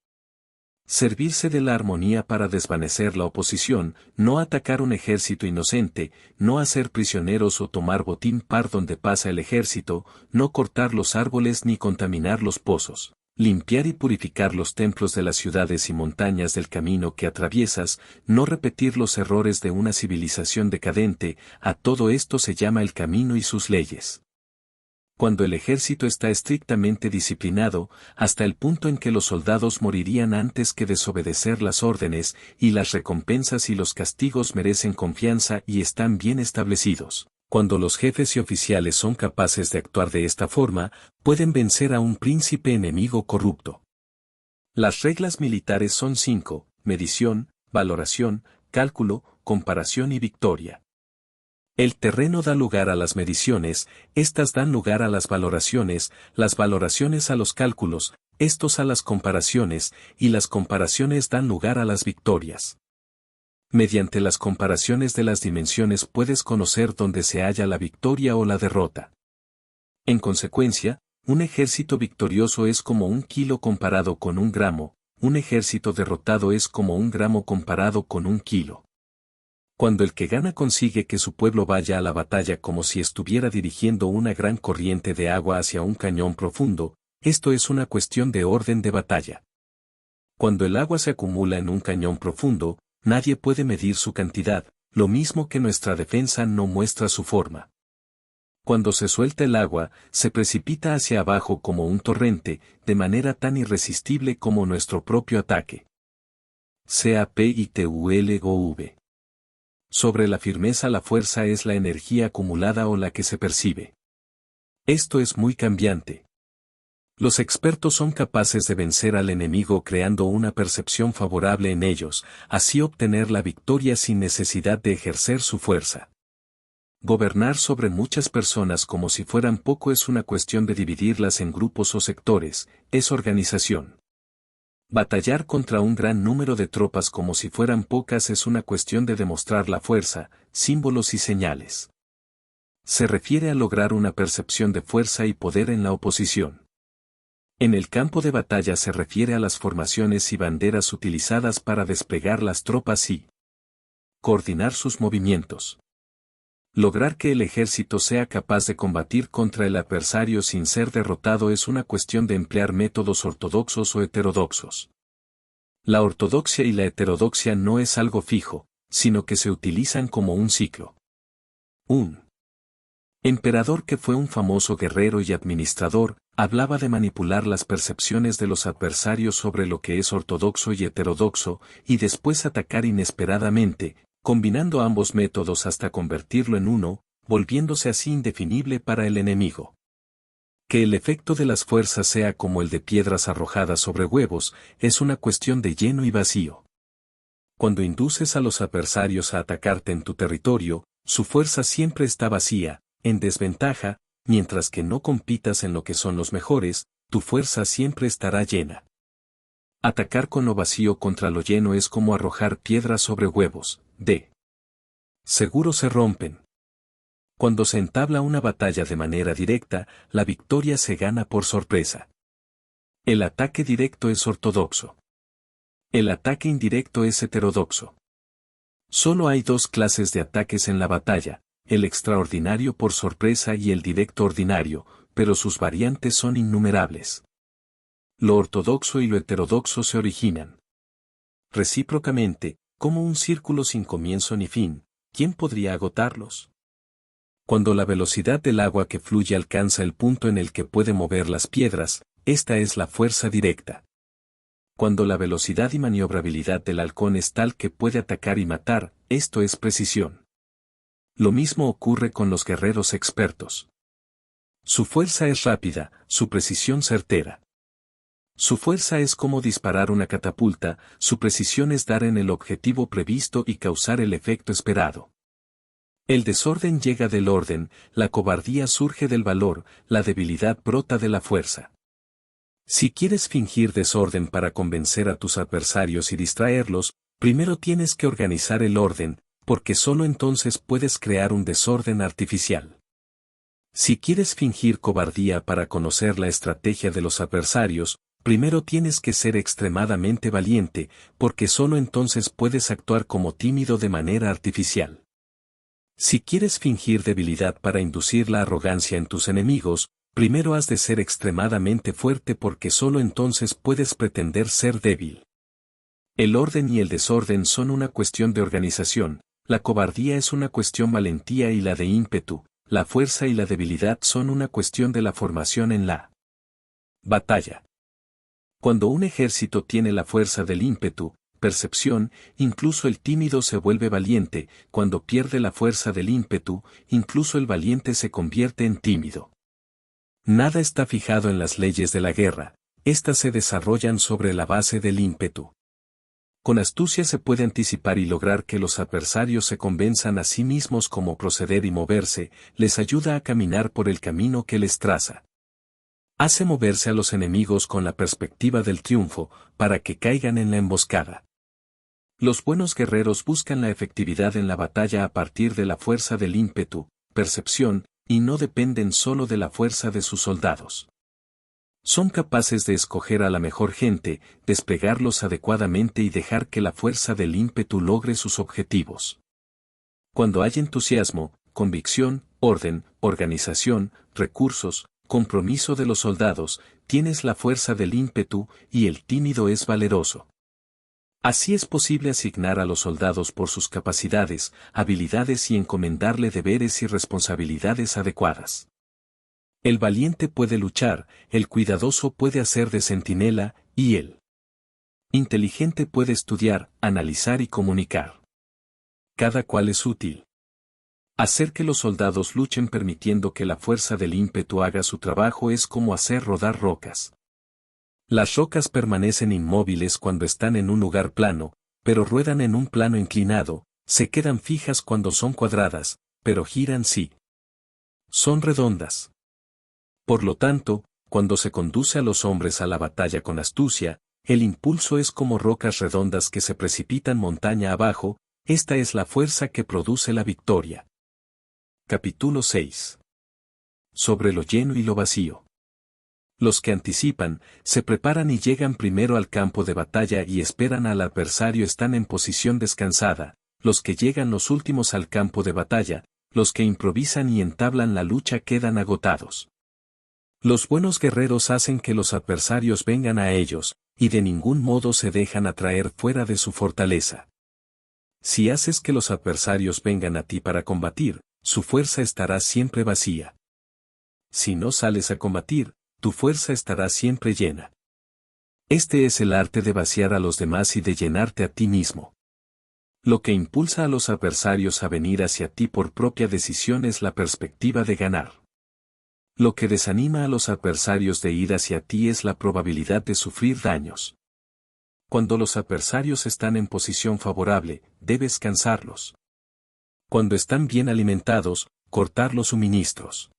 Servirse de la armonía para desvanecer la oposición, no atacar un ejército inocente, no hacer prisioneros o tomar botín par donde pasa el ejército, no cortar los árboles ni contaminar los pozos. Limpiar y purificar los templos de las ciudades y montañas del camino que atraviesas, no repetir los errores de una civilización decadente, a todo esto se llama el camino y sus leyes. Cuando el ejército está estrictamente disciplinado, hasta el punto en que los soldados morirían antes que desobedecer las órdenes, y las recompensas y los castigos merecen confianza y están bien establecidos. Cuando los jefes y oficiales son capaces de actuar de esta forma, pueden vencer a un príncipe enemigo corrupto. Las reglas militares son 5: medición, valoración, cálculo, comparación y victoria. El terreno da lugar a las mediciones, estas dan lugar a las valoraciones a los cálculos, estos a las comparaciones, y las comparaciones dan lugar a las victorias. Mediante las comparaciones de las dimensiones puedes conocer dónde se halla la victoria o la derrota. En consecuencia, un ejército victorioso es como 1 kilo comparado con 1 gramo, un ejército derrotado es como 1 gramo comparado con 1 kilo. Cuando el que gana consigue que su pueblo vaya a la batalla como si estuviera dirigiendo una gran corriente de agua hacia un cañón profundo, esto es una cuestión de orden de batalla. Cuando el agua se acumula en un cañón profundo, nadie puede medir su cantidad, lo mismo que nuestra defensa no muestra su forma. Cuando se suelta el agua, se precipita hacia abajo como un torrente, de manera tan irresistible como nuestro propio ataque. CAPITULOV. Sobre la firmeza, la fuerza es la energía acumulada o la que se percibe. Esto es muy cambiante. Los expertos son capaces de vencer al enemigo creando una percepción favorable en ellos, así obtener la victoria sin necesidad de ejercer su fuerza. Gobernar sobre muchas personas como si fueran poco es una cuestión de dividirlas en grupos o sectores, es organización. Batallar contra un gran número de tropas como si fueran pocas es una cuestión de demostrar la fuerza, símbolos y señales. Se refiere a lograr una percepción de fuerza y poder en la oposición. En el campo de batalla se refiere a las formaciones y banderas utilizadas para desplegar las tropas y coordinar sus movimientos. Lograr que el ejército sea capaz de combatir contra el adversario sin ser derrotado es una cuestión de emplear métodos ortodoxos o heterodoxos. La ortodoxia y la heterodoxia no es algo fijo, sino que se utilizan como un ciclo. Un emperador que fue un famoso guerrero y administrador, hablaba de manipular las percepciones de los adversarios sobre lo que es ortodoxo y heterodoxo, y después atacar inesperadamente, combinando ambos métodos hasta convertirlo en uno, volviéndose así indefinible para el enemigo. Que el efecto de las fuerzas sea como el de piedras arrojadas sobre huevos, es una cuestión de lleno y vacío. Cuando induces a los adversarios a atacarte en tu territorio, su fuerza siempre está vacía, en desventaja, mientras que no compitas en lo que son los mejores, tu fuerza siempre estará llena. Atacar con lo vacío contra lo lleno es como arrojar piedras sobre huevos, de seguro se rompen. Cuando se entabla una batalla de manera directa, la victoria se gana por sorpresa. El ataque directo es ortodoxo. El ataque indirecto es heterodoxo. Solo hay dos clases de ataques en la batalla, el extraordinario por sorpresa y el directo ordinario, pero sus variantes son innumerables. Lo ortodoxo y lo heterodoxo se originan recíprocamente, como un círculo sin comienzo ni fin. ¿Quién podría agotarlos? Cuando la velocidad del agua que fluye alcanza el punto en el que puede mover las piedras, esta es la fuerza directa. Cuando la velocidad y maniobrabilidad del halcón es tal que puede atacar y matar, esto es precisión. Lo mismo ocurre con los guerreros expertos. Su fuerza es rápida, su precisión certera. Su fuerza es como disparar una catapulta, su precisión es dar en el objetivo previsto y causar el efecto esperado. El desorden llega del orden, la cobardía surge del valor, la debilidad brota de la fuerza. Si quieres fingir desorden para convencer a tus adversarios y distraerlos, primero tienes que organizar el orden, porque solo entonces puedes crear un desorden artificial. Si quieres fingir cobardía para conocer la estrategia de los adversarios, primero tienes que ser extremadamente valiente, porque solo entonces puedes actuar como tímido de manera artificial. Si quieres fingir debilidad para inducir la arrogancia en tus enemigos, primero has de ser extremadamente fuerte porque solo entonces puedes pretender ser débil. El orden y el desorden son una cuestión de organización, la cobardía es una cuestión valentía y la de ímpetu, la fuerza y la debilidad son una cuestión de la formación en la batalla. Cuando un ejército tiene la fuerza del ímpetu, percepción, incluso el tímido se vuelve valiente, cuando pierde la fuerza del ímpetu, incluso el valiente se convierte en tímido. Nada está fijado en las leyes de la guerra, éstas se desarrollan sobre la base del ímpetu. Con astucia se puede anticipar y lograr que los adversarios se convenzan a sí mismos cómo proceder y moverse, les ayuda a caminar por el camino que les traza. Hace moverse a los enemigos con la perspectiva del triunfo, para que caigan en la emboscada. Los buenos guerreros buscan la efectividad en la batalla a partir de la fuerza del ímpetu, percepción, y no dependen solo de la fuerza de sus soldados. Son capaces de escoger a la mejor gente, desplegarlos adecuadamente y dejar que la fuerza del ímpetu logre sus objetivos. Cuando hay entusiasmo, convicción, orden, organización, recursos, compromiso de los soldados, tienes la fuerza del ímpetu y el tímido es valeroso. Así es posible asignar a los soldados por sus capacidades, habilidades y encomendarle deberes y responsabilidades adecuadas. El valiente puede luchar, el cuidadoso puede hacer de centinela, y el inteligente puede estudiar, analizar y comunicar. Cada cual es útil. Hacer que los soldados luchen permitiendo que la fuerza del ímpetu haga su trabajo es como hacer rodar rocas. Las rocas permanecen inmóviles cuando están en un lugar plano, pero ruedan en un plano inclinado, se quedan fijas cuando son cuadradas, pero giran si son redondas. Por lo tanto, cuando se conduce a los hombres a la batalla con astucia, el impulso es como rocas redondas que se precipitan montaña abajo, esta es la fuerza que produce la victoria. Capítulo 6. Sobre lo lleno y lo vacío. Los que anticipan, se preparan y llegan primero al campo de batalla y esperan al adversario están en posición descansada, los que llegan los últimos al campo de batalla, los que improvisan y entablan la lucha quedan agotados. Los buenos guerreros hacen que los adversarios vengan a ellos, y de ningún modo se dejan atraer fuera de su fortaleza. Si haces que los adversarios vengan a ti para combatir, su fuerza estará siempre vacía. Si no sales a combatir, tu fuerza estará siempre llena. Este es el arte de vaciar a los demás y de llenarte a ti mismo. Lo que impulsa a los adversarios a venir hacia ti por propia decisión es la perspectiva de ganar. Lo que desanima a los adversarios de ir hacia ti es la probabilidad de sufrir daños. Cuando los adversarios están en posición favorable, debes cansarlos. Cuando están bien alimentados, cortar los suministros.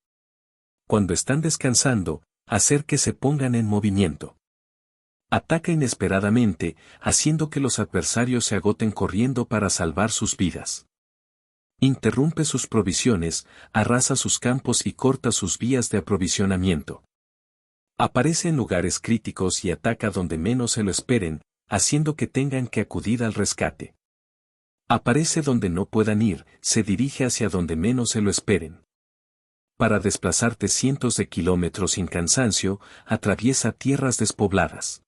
Cuando están descansando, hacer que se pongan en movimiento. Ataca inesperadamente, haciendo que los adversarios se agoten corriendo para salvar sus vidas. Interrumpe sus provisiones, arrasa sus campos y corta sus vías de aprovisionamiento. Aparece en lugares críticos y ataca donde menos se lo esperen, haciendo que tengan que acudir al rescate. Aparece donde no puedan ir, se dirige hacia donde menos se lo esperen. Para desplazarte cientos de kilómetros sin cansancio, atraviesa tierras despobladas.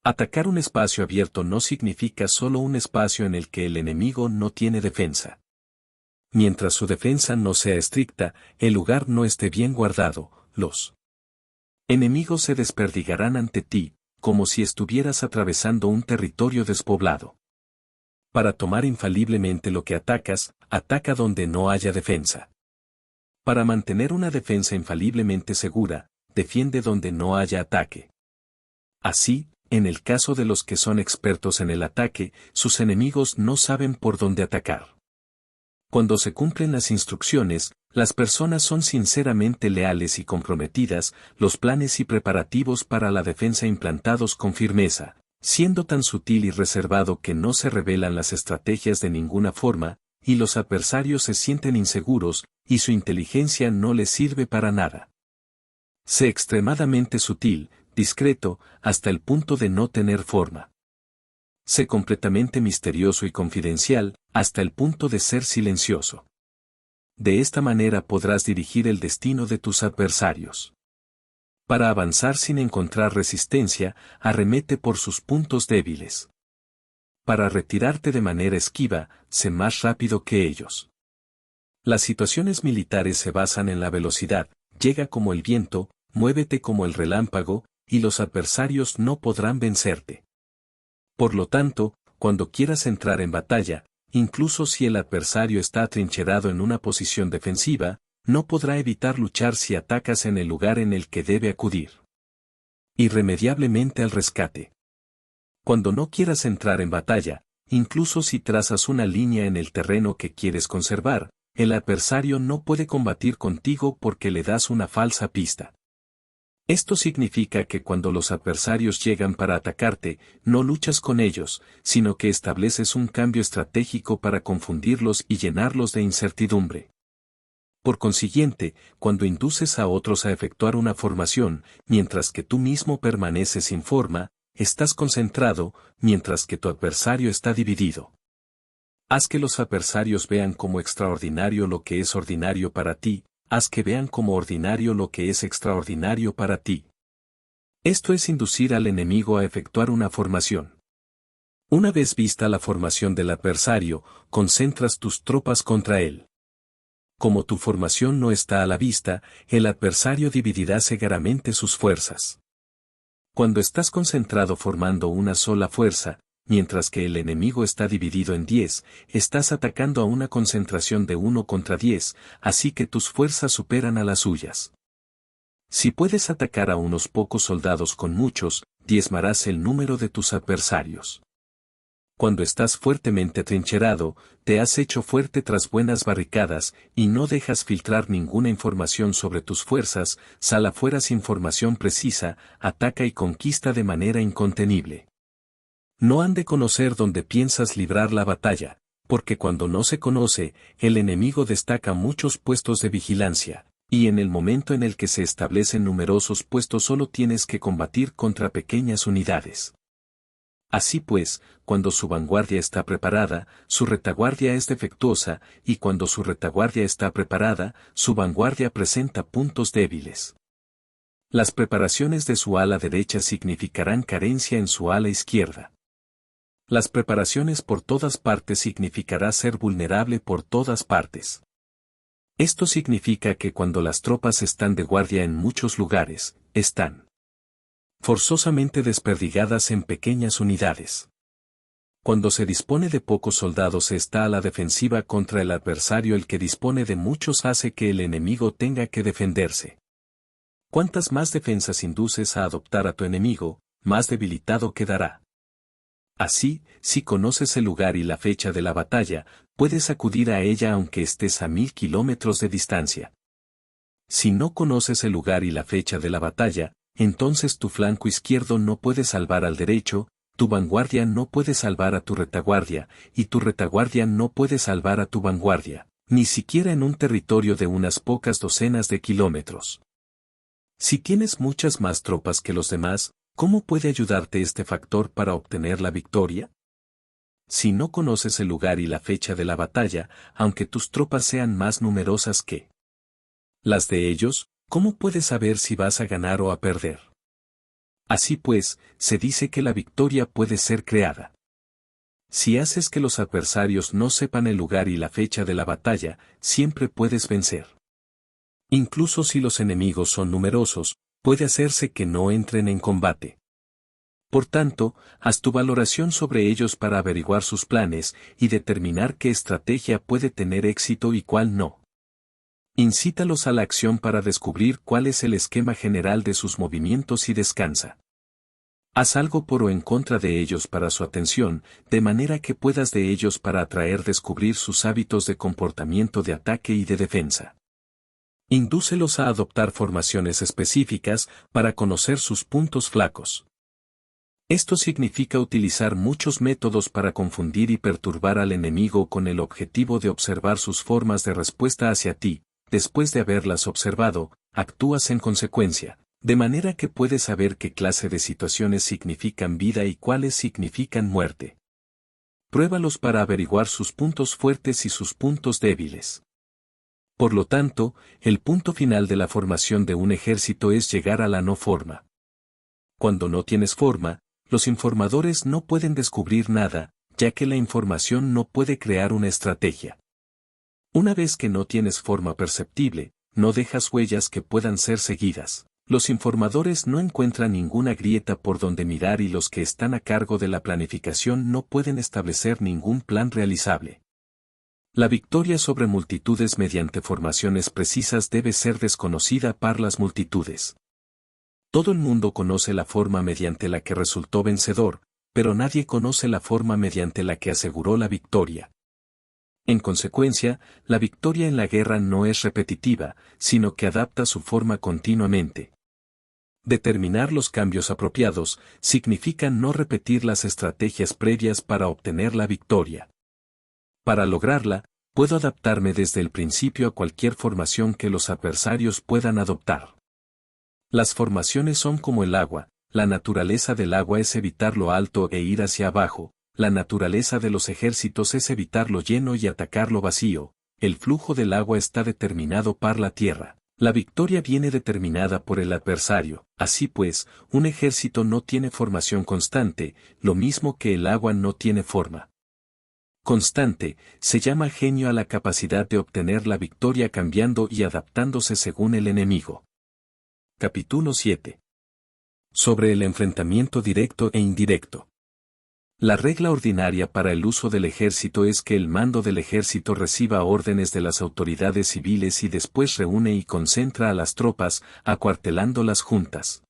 Atacar un espacio abierto no significa solo un espacio en el que el enemigo no tiene defensa. Mientras su defensa no sea estricta, el lugar no esté bien guardado, los enemigos se desperdigarán ante ti, como si estuvieras atravesando un territorio despoblado. Para tomar infaliblemente lo que atacas, ataca donde no haya defensa. Para mantener una defensa infaliblemente segura, defiende donde no haya ataque. Así, en el caso de los que son expertos en el ataque, sus enemigos no saben por dónde atacar. Cuando se cumplen las instrucciones, las personas son sinceramente leales y comprometidas, los planes y preparativos para la defensa implantados con firmeza, siendo tan sutil y reservado que no se revelan las estrategias de ninguna forma, y los adversarios se sienten inseguros, y su inteligencia no les sirve para nada. Sé extremadamente sutil, discreto, hasta el punto de no tener forma. Sé completamente misterioso y confidencial, hasta el punto de ser silencioso. De esta manera podrás dirigir el destino de tus adversarios. Para avanzar sin encontrar resistencia, arremete por sus puntos débiles. Para retirarte de manera esquiva, sé más rápido que ellos. Las situaciones militares se basan en la velocidad, llega como el viento, muévete como el relámpago, y los adversarios no podrán vencerte. Por lo tanto, cuando quieras entrar en batalla, incluso si el adversario está atrincherado en una posición defensiva, no podrá evitar luchar si atacas en el lugar en el que debe acudir irremediablemente al rescate. Cuando no quieras entrar en batalla, incluso si trazas una línea en el terreno que quieres conservar, el adversario no puede combatir contigo porque le das una falsa pista. Esto significa que cuando los adversarios llegan para atacarte, no luchas con ellos, sino que estableces un cambio estratégico para confundirlos y llenarlos de incertidumbre. Por consiguiente, cuando induces a otros a efectuar una formación, mientras que tú mismo permaneces sin forma, estás concentrado, mientras que tu adversario está dividido. Haz que los adversarios vean como extraordinario lo que es ordinario para ti, haz que vean como ordinario lo que es extraordinario para ti. Esto es inducir al enemigo a efectuar una formación. Una vez vista la formación del adversario, concentras tus tropas contra él. Como tu formación no está a la vista, el adversario dividirá cegaramente sus fuerzas. Cuando estás concentrado formando una sola fuerza, mientras que el enemigo está dividido en 10, estás atacando a una concentración de 1 contra 10, así que tus fuerzas superan a las suyas. Si puedes atacar a unos pocos soldados con muchos, diezmarás el número de tus adversarios. Cuando estás fuertemente atrincherado, te has hecho fuerte tras buenas barricadas, y no dejas filtrar ninguna información sobre tus fuerzas, sal afuera sin información precisa, ataca y conquista de manera incontenible. No han de conocer dónde piensas librar la batalla, porque cuando no se conoce, el enemigo destaca muchos puestos de vigilancia, y en el momento en el que se establecen numerosos puestos solo tienes que combatir contra pequeñas unidades. Así pues, cuando su vanguardia está preparada, su retaguardia es defectuosa, y cuando su retaguardia está preparada, su vanguardia presenta puntos débiles. Las preparaciones de su ala derecha significarán carencia en su ala izquierda. Las preparaciones por todas partes significará ser vulnerable por todas partes. Esto significa que cuando las tropas están de guardia en muchos lugares, están forzosamente desperdigadas en pequeñas unidades. Cuando se dispone de pocos soldados se está a la defensiva contra el adversario, el que dispone de muchos hace que el enemigo tenga que defenderse. Cuantas más defensas induces a adoptar a tu enemigo, más debilitado quedará. Así, si conoces el lugar y la fecha de la batalla, puedes acudir a ella aunque estés a 1000 kilómetros de distancia. Si no conoces el lugar y la fecha de la batalla, entonces tu flanco izquierdo no puede salvar al derecho, tu vanguardia no puede salvar a tu retaguardia, y tu retaguardia no puede salvar a tu vanguardia, ni siquiera en un territorio de unas pocas docenas de kilómetros. Si tienes muchas más tropas que los demás, ¿cómo puede ayudarte este factor para obtener la victoria? Si no conoces el lugar y la fecha de la batalla, aunque tus tropas sean más numerosas que las de ellos, ¿cómo puedes saber si vas a ganar o a perder? Así pues, se dice que la victoria puede ser creada. Si haces que los adversarios no sepan el lugar y la fecha de la batalla, siempre puedes vencer. Incluso si los enemigos son numerosos, puede hacerse que no entren en combate. Por tanto, haz tu valoración sobre ellos para averiguar sus planes y determinar qué estrategia puede tener éxito y cuál no. Incítalos a la acción para descubrir cuál es el esquema general de sus movimientos y descansa. Haz algo por o en contra de ellos para su atención, de manera que puedas de ellos para descubrir sus hábitos de comportamiento de ataque y de defensa. Indúcelos a adoptar formaciones específicas para conocer sus puntos flacos. Esto significa utilizar muchos métodos para confundir y perturbar al enemigo con el objetivo de observar sus formas de respuesta hacia ti. Después de haberlas observado, actúas en consecuencia, de manera que puedes saber qué clase de situaciones significan vida y cuáles significan muerte. Pruébalos para averiguar sus puntos fuertes y sus puntos débiles. Por lo tanto, el punto final de la formación de un ejército es llegar a la no forma. Cuando no tienes forma, los informadores no pueden descubrir nada, ya que la información no puede crear una estrategia. Una vez que no tienes forma perceptible, no dejas huellas que puedan ser seguidas. Los informadores no encuentran ninguna grieta por donde mirar y los que están a cargo de la planificación no pueden establecer ningún plan realizable. La victoria sobre multitudes mediante formaciones precisas debe ser desconocida por las multitudes. Todo el mundo conoce la forma mediante la que resultó vencedor, pero nadie conoce la forma mediante la que aseguró la victoria. En consecuencia, la victoria en la guerra no es repetitiva, sino que adapta su forma continuamente. Determinar los cambios apropiados significa no repetir las estrategias previas para obtener la victoria. Para lograrla, puedo adaptarme desde el principio a cualquier formación que los adversarios puedan adoptar. Las formaciones son como el agua, la naturaleza del agua es evitar lo alto e ir hacia abajo. La naturaleza de los ejércitos es evitar lo lleno y atacar lo vacío. El flujo del agua está determinado por la tierra. La victoria viene determinada por el adversario. Así pues, un ejército no tiene formación constante, lo mismo que el agua no tiene forma constante. Se llama genio a la capacidad de obtener la victoria cambiando y adaptándose según el enemigo. Capítulo 7. Sobre el enfrentamiento directo e indirecto. La regla ordinaria para el uso del ejército es que el mando del ejército reciba órdenes de las autoridades civiles y después reúne y concentra a las tropas, acuartelándolas juntas.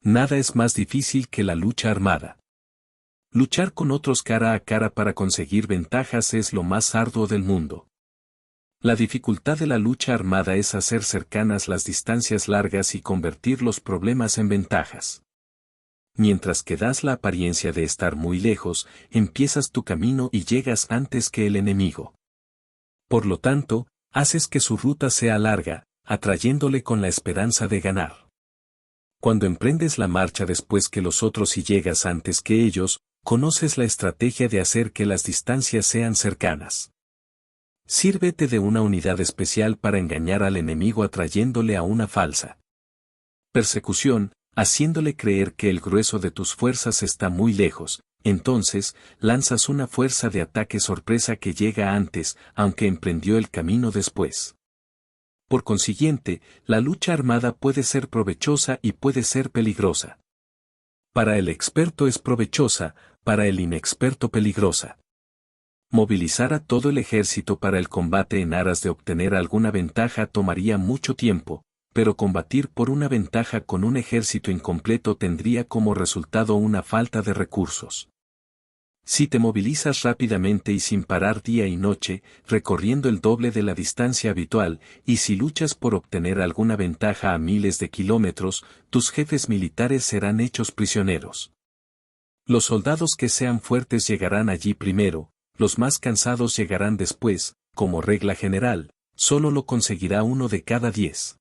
Nada es más difícil que la lucha armada. Luchar con otros cara a cara para conseguir ventajas es lo más arduo del mundo. La dificultad de la lucha armada es hacer cercanas las distancias largas y convertir los problemas en ventajas. Mientras que das la apariencia de estar muy lejos, empiezas tu camino y llegas antes que el enemigo. Por lo tanto, haces que su ruta sea larga, atrayéndole con la esperanza de ganar. Cuando emprendes la marcha después que los otros y llegas antes que ellos, conoces la estrategia de hacer que las distancias sean cercanas. Sírvete de una unidad especial para engañar al enemigo atrayéndole a una falsa persecución, haciéndole creer que el grueso de tus fuerzas está muy lejos. Entonces, lanzas una fuerza de ataque sorpresa que llega antes, aunque emprendió el camino después. Por consiguiente, la lucha armada puede ser provechosa y puede ser peligrosa. Para el experto es provechosa, para el inexperto peligrosa. Movilizar a todo el ejército para el combate en aras de obtener alguna ventaja tomaría mucho tiempo, pero combatir por una ventaja con un ejército incompleto tendría como resultado una falta de recursos. Si te movilizas rápidamente y sin parar día y noche, recorriendo el doble de la distancia habitual, y si luchas por obtener alguna ventaja a miles de kilómetros, tus jefes militares serán hechos prisioneros. Los soldados que sean fuertes llegarán allí primero, los más cansados llegarán después, como regla general, solo lo conseguirá 1 de cada 10.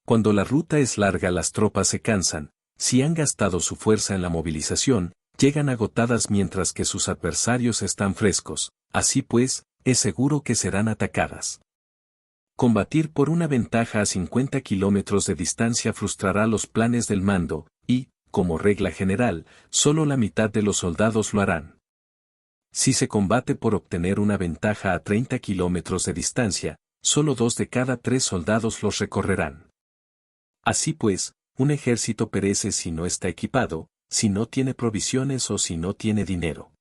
Cuando la ruta es larga las tropas se cansan, si han gastado su fuerza en la movilización, llegan agotadas mientras que sus adversarios están frescos, así pues, es seguro que serán atacadas. Combatir por una ventaja a 50 kilómetros de distancia frustrará los planes del mando, y, como regla general, solo la mitad de los soldados lo harán. Si se combate por obtener una ventaja a 30 kilómetros de distancia, solo 2 de cada 3 soldados los recorrerán. Así pues, un ejército perece si no está equipado, si no tiene provisiones o si no tiene dinero.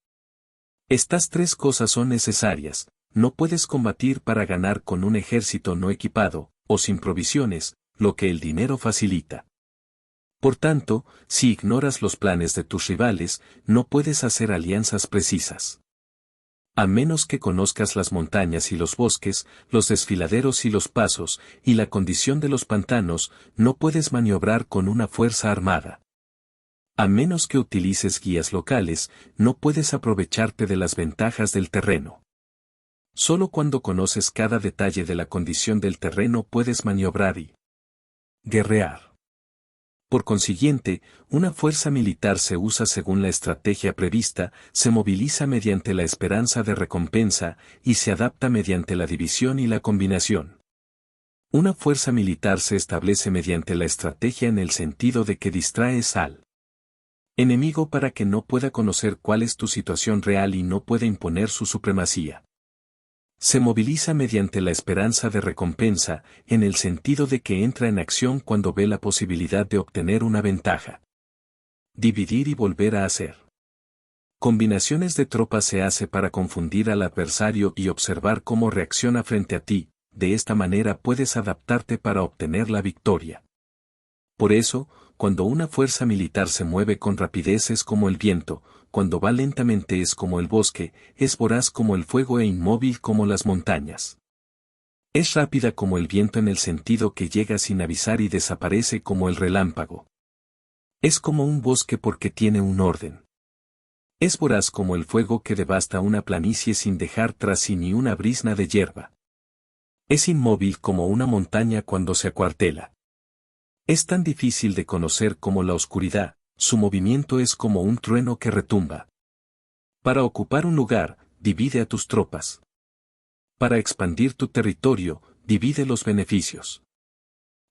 Estas 3 cosas son necesarias. No puedes combatir para ganar con un ejército no equipado, o sin provisiones, lo que el dinero facilita. Por tanto, si ignoras los planes de tus rivales, no puedes hacer alianzas precisas. A menos que conozcas las montañas y los bosques, los desfiladeros y los pasos, y la condición de los pantanos, no puedes maniobrar con una fuerza armada. A menos que utilices guías locales, no puedes aprovecharte de las ventajas del terreno. Solo cuando conoces cada detalle de la condición del terreno puedes maniobrar y guerrear. Por consiguiente, una fuerza militar se usa según la estrategia prevista, se moviliza mediante la esperanza de recompensa, y se adapta mediante la división y la combinación. Una fuerza militar se establece mediante la estrategia en el sentido de que distraes al enemigo para que no pueda conocer cuál es tu situación real y no pueda imponer su supremacía. Se moviliza mediante la esperanza de recompensa, en el sentido de que entra en acción cuando ve la posibilidad de obtener una ventaja. Dividir y volver a hacer. Combinaciones de tropas se hace para confundir al adversario y observar cómo reacciona frente a ti, de esta manera puedes adaptarte para obtener la victoria. Por eso, cuando una fuerza militar se mueve con rapidez es como el viento, cuando va lentamente es como el bosque, es voraz como el fuego e inmóvil como las montañas. Es rápida como el viento en el sentido que llega sin avisar y desaparece como el relámpago. Es como un bosque porque tiene un orden. Es voraz como el fuego que devasta una planicie sin dejar tras sí ni una brizna de hierba. Es inmóvil como una montaña cuando se acuartela. Es tan difícil de conocer como la oscuridad, su movimiento es como un trueno que retumba. Para ocupar un lugar, divide a tus tropas. Para expandir tu territorio, divide los beneficios.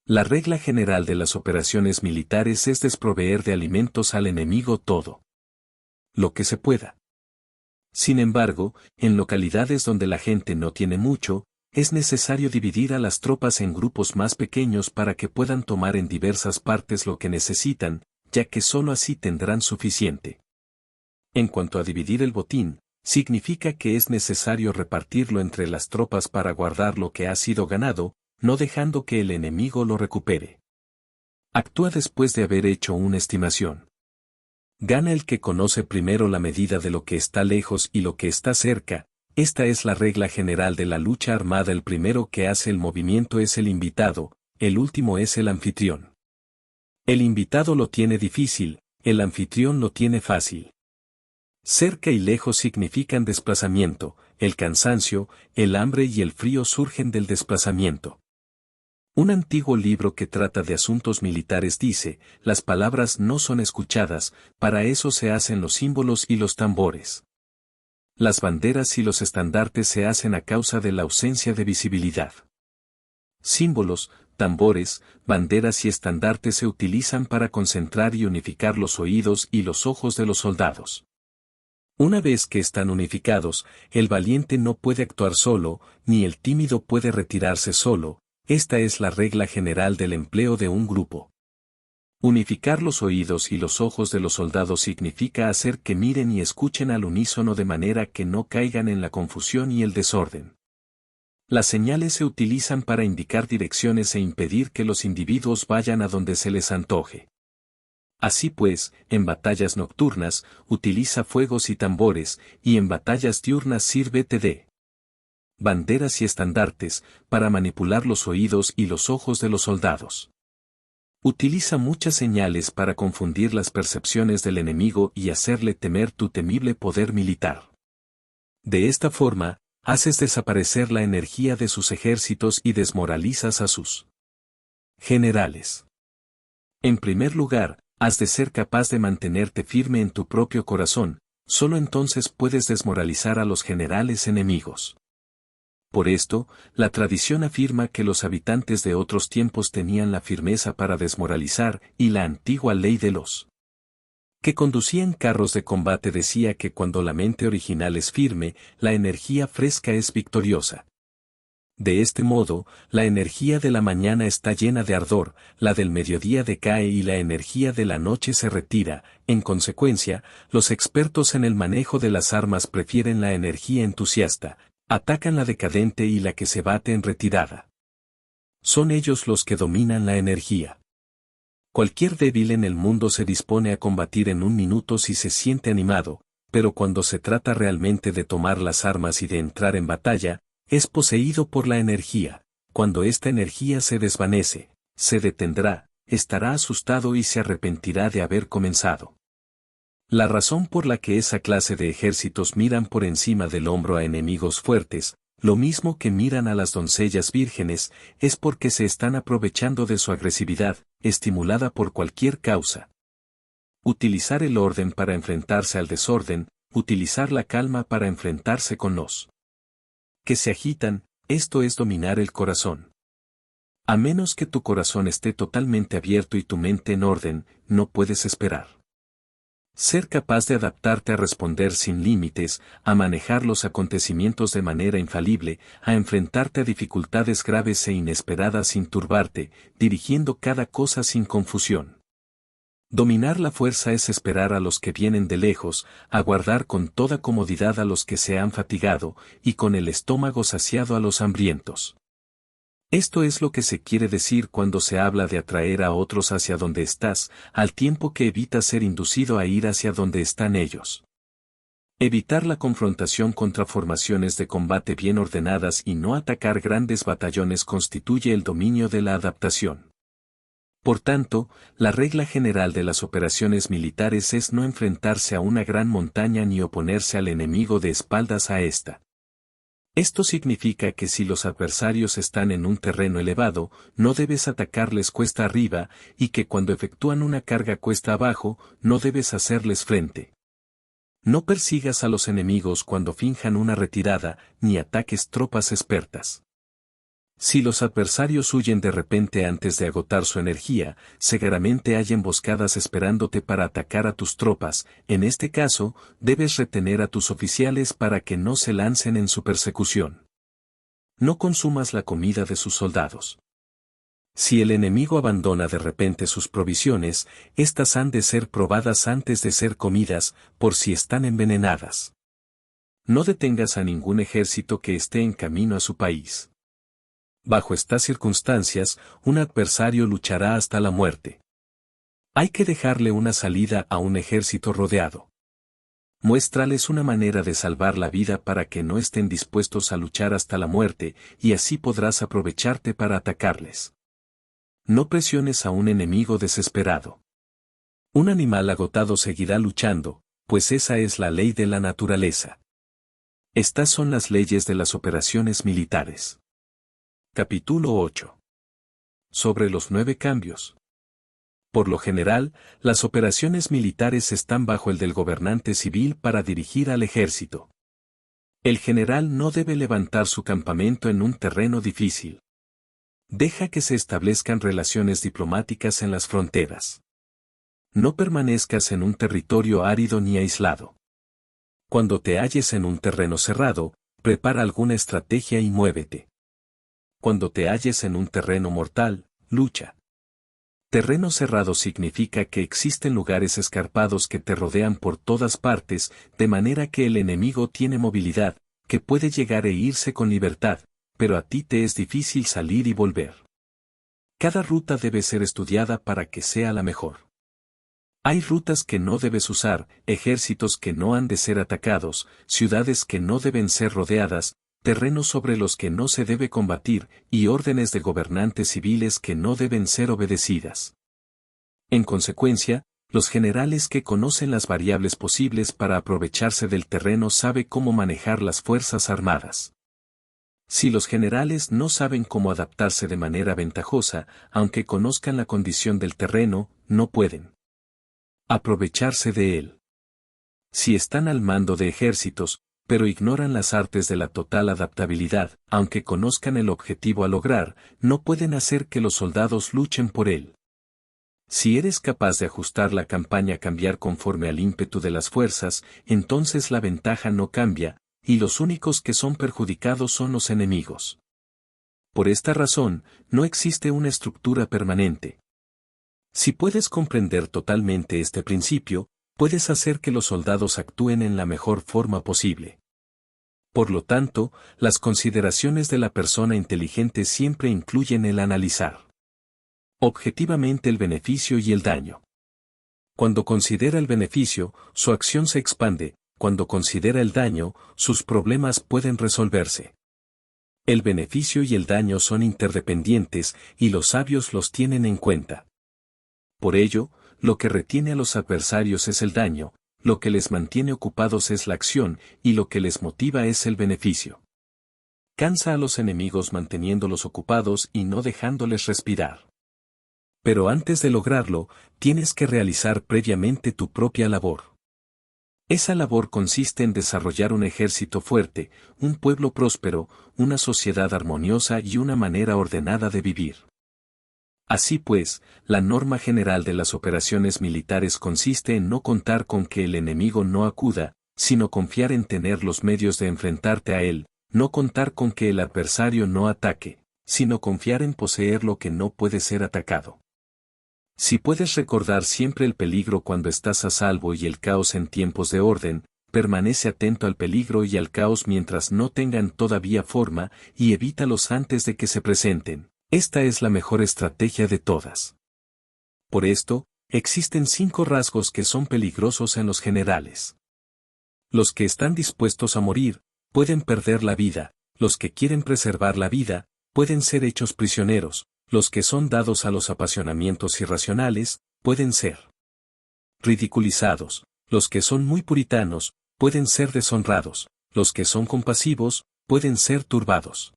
La regla general de las operaciones militares es desproveer de alimentos al enemigo todo lo que se pueda. Sin embargo, en localidades donde la gente no tiene mucho, es necesario dividir a las tropas en grupos más pequeños para que puedan tomar en diversas partes lo que necesitan, ya que sólo así tendrán suficiente. En cuanto a dividir el botín, significa que es necesario repartirlo entre las tropas para guardar lo que ha sido ganado, no dejando que el enemigo lo recupere. Actúa después de haber hecho una estimación. Gana el que conoce primero la medida de lo que está lejos y lo que está cerca. Esta es la regla general de la lucha armada. El primero que hace el movimiento es el invitado, el último es el anfitrión. El invitado lo tiene difícil, el anfitrión lo tiene fácil. Cerca y lejos significan desplazamiento, el cansancio, el hambre y el frío surgen del desplazamiento. Un antiguo libro que trata de asuntos militares dice, las palabras no son escuchadas, para eso se hacen los símbolos y los tambores. Las banderas y los estandartes se hacen a causa de la ausencia de visibilidad. Símbolos, tambores, banderas y estandartes se utilizan para concentrar y unificar los oídos y los ojos de los soldados. Una vez que están unificados, el valiente no puede actuar solo, ni el tímido puede retirarse solo. Esta es la regla general del empleo de un grupo. Unificar los oídos y los ojos de los soldados significa hacer que miren y escuchen al unísono de manera que no caigan en la confusión y el desorden. Las señales se utilizan para indicar direcciones e impedir que los individuos vayan a donde se les antoje. Así pues, en batallas nocturnas, utiliza fuegos y tambores, y en batallas diurnas sírvete de banderas y estandartes, para manipular los oídos y los ojos de los soldados. Utiliza muchas señales para confundir las percepciones del enemigo y hacerle temer tu temible poder militar. De esta forma, haces desaparecer la energía de sus ejércitos y desmoralizas a sus generales. En primer lugar, has de ser capaz de mantenerte firme en tu propio corazón, solo entonces puedes desmoralizar a los generales enemigos. Por esto, la tradición afirma que los habitantes de otros tiempos tenían la firmeza para desmoralizar, y la antigua ley de los que conducían carros de combate decía que cuando la mente original es firme, la energía fresca es victoriosa. De este modo, la energía de la mañana está llena de ardor, la del mediodía decae y la energía de la noche se retira. En consecuencia, los expertos en el manejo de las armas prefieren la energía entusiasta, atacan la decadente y la que se bate en retirada. Son ellos los que dominan la energía. Cualquier débil en el mundo se dispone a combatir en un minuto si se siente animado, pero cuando se trata realmente de tomar las armas y de entrar en batalla, es poseído por la energía. Cuando esta energía se desvanece, se detendrá, estará asustado y se arrepentirá de haber comenzado. La razón por la que esa clase de ejércitos miran por encima del hombro a enemigos fuertes, lo mismo que miran a las doncellas vírgenes, es porque se están aprovechando de su agresividad, estimulada por cualquier causa. Utilizar el orden para enfrentarse al desorden, utilizar la calma para enfrentarse con los que se agitan, esto es dominar el corazón. A menos que tu corazón esté totalmente abierto y tu mente en orden, no puedes esperar ser capaz de adaptarte a responder sin límites, a manejar los acontecimientos de manera infalible, a enfrentarte a dificultades graves e inesperadas sin turbarte, dirigiendo cada cosa sin confusión. Dominar la fuerza es esperar a los que vienen de lejos, aguardar con toda comodidad a los que se han fatigado, y con el estómago saciado a los hambrientos. Esto es lo que se quiere decir cuando se habla de atraer a otros hacia donde estás, al tiempo que evitas ser inducido a ir hacia donde están ellos. Evitar la confrontación contra formaciones de combate bien ordenadas y no atacar grandes batallones constituye el dominio de la adaptación. Por tanto, la regla general de las operaciones militares es no enfrentarse a una gran montaña ni oponerse al enemigo de espaldas a ésta. Esto significa que si los adversarios están en un terreno elevado, no debes atacarles cuesta arriba, y que cuando efectúan una carga cuesta abajo, no debes hacerles frente. No persigas a los enemigos cuando finjan una retirada, ni ataques tropas expertas. Si los adversarios huyen de repente antes de agotar su energía, seguramente hay emboscadas esperándote para atacar a tus tropas. En este caso, debes retener a tus oficiales para que no se lancen en su persecución. No consumas la comida de sus soldados. Si el enemigo abandona de repente sus provisiones, éstas han de ser probadas antes de ser comidas, por si están envenenadas. No detengas a ningún ejército que esté en camino a su país. Bajo estas circunstancias, un adversario luchará hasta la muerte. Hay que dejarle una salida a un ejército rodeado. Muéstrales una manera de salvar la vida para que no estén dispuestos a luchar hasta la muerte, y así podrás aprovecharte para atacarles. No presiones a un enemigo desesperado. Un animal agotado seguirá luchando, pues esa es la ley de la naturaleza. Estas son las leyes de las operaciones militares. Capítulo 8. Sobre los 9 cambios. Por lo general, las operaciones militares están bajo el del gobernante civil para dirigir al ejército. El general no debe levantar su campamento en un terreno difícil. Deja que se establezcan relaciones diplomáticas en las fronteras. No permanezcas en un territorio árido ni aislado. Cuando te halles en un terreno cerrado, prepara alguna estrategia y muévete. Cuando te halles en un terreno mortal, lucha. Terreno cerrado significa que existen lugares escarpados que te rodean por todas partes, de manera que el enemigo tiene movilidad, que puede llegar e irse con libertad, pero a ti te es difícil salir y volver. Cada ruta debe ser estudiada para que sea la mejor. Hay rutas que no debes usar, ejércitos que no han de ser atacados, ciudades que no deben ser rodeadas, terrenos sobre los que no se debe combatir, y órdenes de gobernantes civiles que no deben ser obedecidas. En consecuencia, los generales que conocen las variables posibles para aprovecharse del terreno saben cómo manejar las fuerzas armadas. Si los generales no saben cómo adaptarse de manera ventajosa, aunque conozcan la condición del terreno, no pueden aprovecharse de él. Si están al mando de ejércitos, pero ignoran las artes de la total adaptabilidad, aunque conozcan el objetivo a lograr, no pueden hacer que los soldados luchen por él. Si eres capaz de ajustar la campaña a cambiar conforme al ímpetu de las fuerzas, entonces la ventaja no cambia, y los únicos que son perjudicados son los enemigos. Por esta razón, no existe una estructura permanente. Si puedes comprender totalmente este principio, puedes hacer que los soldados actúen en la mejor forma posible. Por lo tanto, las consideraciones de la persona inteligente siempre incluyen el analizar objetivamente el beneficio y el daño. Cuando considera el beneficio, su acción se expande; cuando considera el daño, sus problemas pueden resolverse. El beneficio y el daño son interdependientes, y los sabios los tienen en cuenta. Por ello, lo que retiene a los adversarios es el daño, lo que les mantiene ocupados es la acción, y lo que les motiva es el beneficio. Cansa a los enemigos manteniéndolos ocupados y no dejándoles respirar. Pero antes de lograrlo, tienes que realizar previamente tu propia labor. Esa labor consiste en desarrollar un ejército fuerte, un pueblo próspero, una sociedad armoniosa y una manera ordenada de vivir. Así pues, la norma general de las operaciones militares consiste en no contar con que el enemigo no acuda, sino confiar en tener los medios de enfrentarte a él; no contar con que el adversario no ataque, sino confiar en poseer lo que no puede ser atacado. Si puedes recordar siempre el peligro cuando estás a salvo y el caos en tiempos de orden, permanece atento al peligro y al caos mientras no tengan todavía forma, y evítalos antes de que se presenten. Esta es la mejor estrategia de todas. Por esto, existen 5 rasgos que son peligrosos en los generales. Los que están dispuestos a morir, pueden perder la vida; los que quieren preservar la vida, pueden ser hechos prisioneros; los que son dados a los apasionamientos irracionales, pueden ser ridiculizados; los que son muy puritanos, pueden ser deshonrados; los que son compasivos, pueden ser turbados.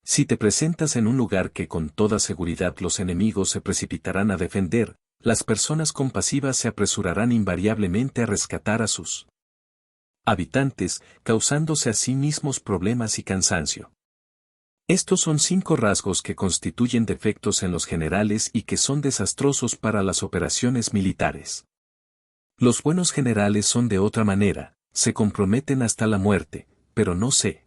Si te presentas en un lugar que con toda seguridad los enemigos se precipitarán a defender, las personas compasivas se apresurarán invariablemente a rescatar a sus habitantes, causándose a sí mismos problemas y cansancio. Estos son 5 rasgos que constituyen defectos en los generales y que son desastrosos para las operaciones militares. Los buenos generales son de otra manera, se comprometen hasta la muerte, pero no se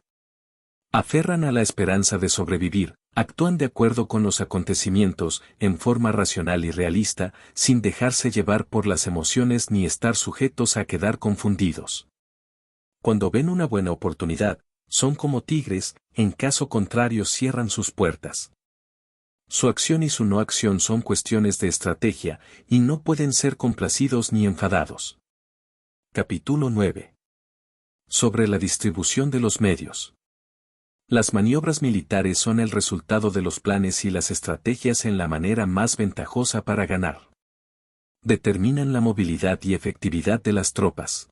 aferran a la esperanza de sobrevivir, actúan de acuerdo con los acontecimientos, en forma racional y realista, sin dejarse llevar por las emociones ni estar sujetos a quedar confundidos. Cuando ven una buena oportunidad, son como tigres; en caso contrario cierran sus puertas. Su acción y su no acción son cuestiones de estrategia, y no pueden ser complacidos ni enfadados. Capítulo 9. Sobre la distribución de los medios. Las maniobras militares son el resultado de los planes y las estrategias en la manera más ventajosa para ganar. Determinan la movilidad y efectividad de las tropas.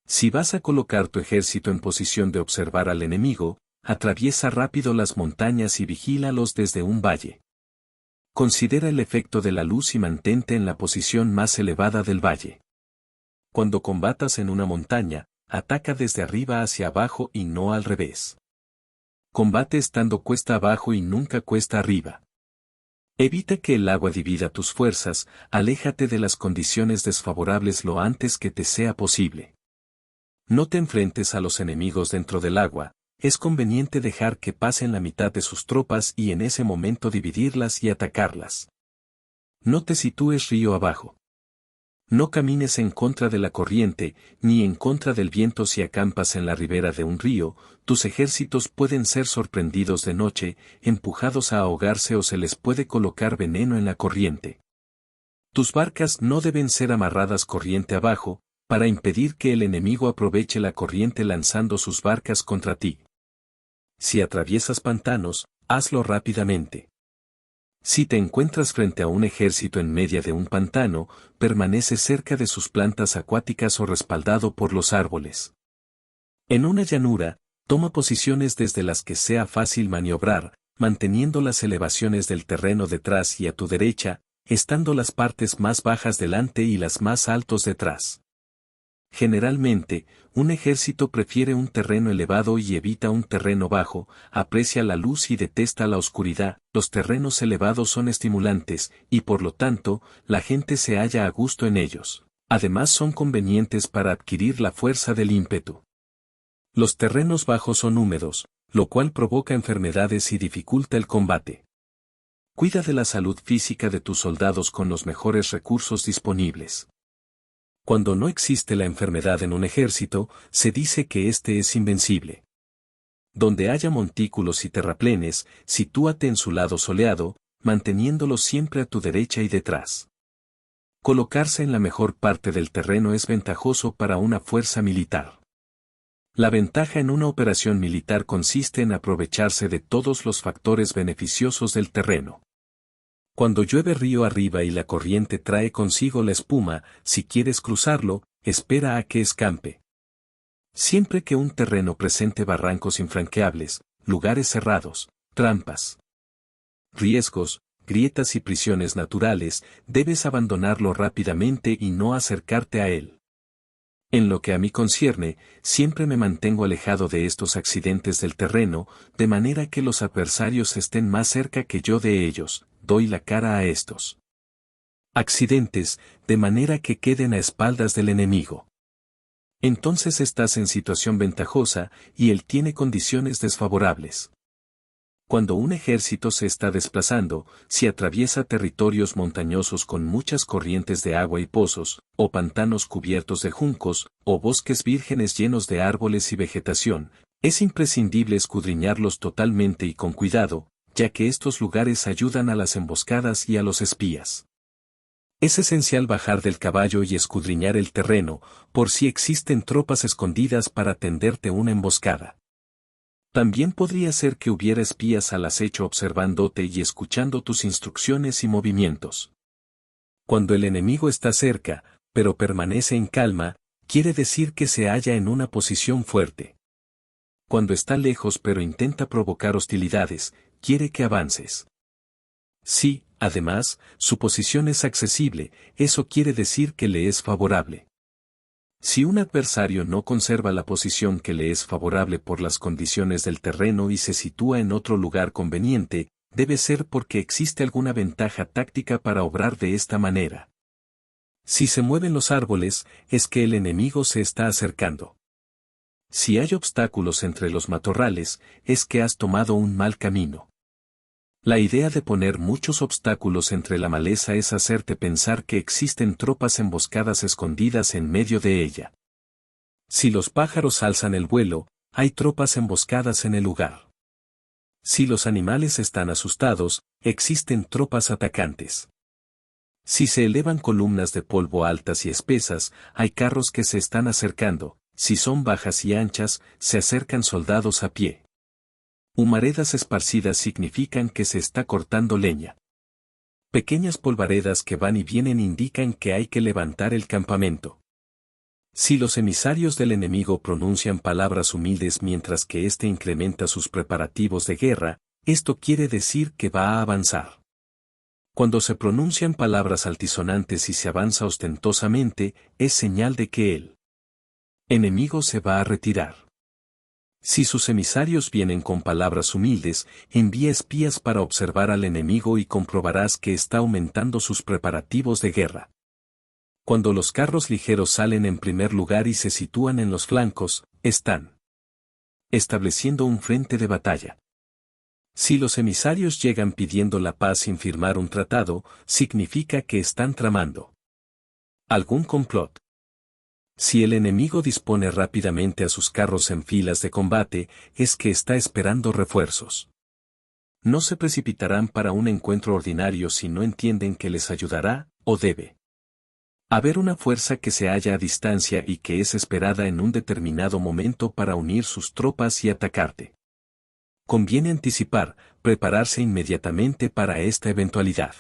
Si vas a colocar tu ejército en posición de observar al enemigo, atraviesa rápido las montañas y vigílalos desde un valle. Considera el efecto de la luz y mantente en la posición más elevada del valle. Cuando combatas en una montaña, ataca desde arriba hacia abajo y no al revés. Combate estando cuesta abajo y nunca cuesta arriba. Evita que el agua divida tus fuerzas; aléjate de las condiciones desfavorables lo antes que te sea posible. No te enfrentes a los enemigos dentro del agua; es conveniente dejar que pasen la mitad de sus tropas y en ese momento dividirlas y atacarlas. No te sitúes río abajo. No camines en contra de la corriente, ni en contra del viento. Si acampas en la ribera de un río, tus ejércitos pueden ser sorprendidos de noche, empujados a ahogarse o se les puede colocar veneno en la corriente. Tus barcas no deben ser amarradas corriente abajo, para impedir que el enemigo aproveche la corriente lanzando sus barcas contra ti. Si atraviesas pantanos, hazlo rápidamente. Si te encuentras frente a un ejército en medio de un pantano, permanece cerca de sus plantas acuáticas o respaldado por los árboles. En una llanura, toma posiciones desde las que sea fácil maniobrar, manteniendo las elevaciones del terreno detrás y a tu derecha, estando las partes más bajas delante y las más altos detrás. Generalmente, un ejército prefiere un terreno elevado y evita un terreno bajo, aprecia la luz y detesta la oscuridad. Los terrenos elevados son estimulantes, y por lo tanto, la gente se halla a gusto en ellos. Además son convenientes para adquirir la fuerza del ímpetu. Los terrenos bajos son húmedos, lo cual provoca enfermedades y dificulta el combate. Cuida de la salud física de tus soldados con los mejores recursos disponibles. Cuando no existe la enfermedad en un ejército, se dice que éste es invencible. Donde haya montículos y terraplenes, sitúate en su lado soleado, manteniéndolos siempre a tu derecha y detrás. Colocarse en la mejor parte del terreno es ventajoso para una fuerza militar. La ventaja en una operación militar consiste en aprovecharse de todos los factores beneficiosos del terreno. Cuando llueve río arriba y la corriente trae consigo la espuma, si quieres cruzarlo, espera a que escampe. Siempre que un terreno presente barrancos infranqueables, lugares cerrados, trampas, riesgos, grietas y prisiones naturales, debes abandonarlo rápidamente y no acercarte a él. En lo que a mí concierne, siempre me mantengo alejado de estos accidentes del terreno, de manera que los adversarios estén más cerca que yo de ellos. Doy la cara a estos accidentes, de manera que queden a espaldas del enemigo. Entonces estás en situación ventajosa, y él tiene condiciones desfavorables. Cuando un ejército se está desplazando, si atraviesa territorios montañosos con muchas corrientes de agua y pozos, o pantanos cubiertos de juncos, o bosques vírgenes llenos de árboles y vegetación, es imprescindible escudriñarlos totalmente y con cuidado, ya que estos lugares ayudan a las emboscadas y a los espías. Es esencial bajar del caballo y escudriñar el terreno, por si existen tropas escondidas para tenderte una emboscada. También podría ser que hubiera espías al acecho observándote y escuchando tus instrucciones y movimientos. Cuando el enemigo está cerca, pero permanece en calma, quiere decir que se halla en una posición fuerte. Cuando está lejos pero intenta provocar hostilidades, quiere que avances. Si, además, su posición es accesible, eso quiere decir que le es favorable. Si un adversario no conserva la posición que le es favorable por las condiciones del terreno y se sitúa en otro lugar conveniente, debe ser porque existe alguna ventaja táctica para obrar de esta manera. Si se mueven los árboles, es que el enemigo se está acercando. Si hay obstáculos entre los matorrales, es que has tomado un mal camino. La idea de poner muchos obstáculos entre la maleza es hacerte pensar que existen tropas emboscadas escondidas en medio de ella. Si los pájaros alzan el vuelo, hay tropas emboscadas en el lugar. Si los animales están asustados, existen tropas atacantes. Si se elevan columnas de polvo altas y espesas, hay carros que se están acercando. Si son bajas y anchas, se acercan soldados a pie. Humaredas esparcidas significan que se está cortando leña. Pequeñas polvaredas que van y vienen indican que hay que levantar el campamento. Si los emisarios del enemigo pronuncian palabras humildes mientras que éste incrementa sus preparativos de guerra, esto quiere decir que va a avanzar. Cuando se pronuncian palabras altisonantes y se avanza ostentosamente, es señal de que el enemigo se va a retirar. Si sus emisarios vienen con palabras humildes, envía espías para observar al enemigo y comprobarás que está aumentando sus preparativos de guerra. Cuando los carros ligeros salen en primer lugar y se sitúan en los flancos, están estableciendo un frente de batalla. Si los emisarios llegan pidiendo la paz sin firmar un tratado, significa que están tramando algún complot. Si el enemigo dispone rápidamente a sus carros en filas de combate, es que está esperando refuerzos. No se precipitarán para un encuentro ordinario si no entienden que les ayudará, o debe haber una fuerza que se halla a distancia y que es esperada en un determinado momento para unir sus tropas y atacarte. Conviene anticipar, prepararse inmediatamente para esta eventualidad.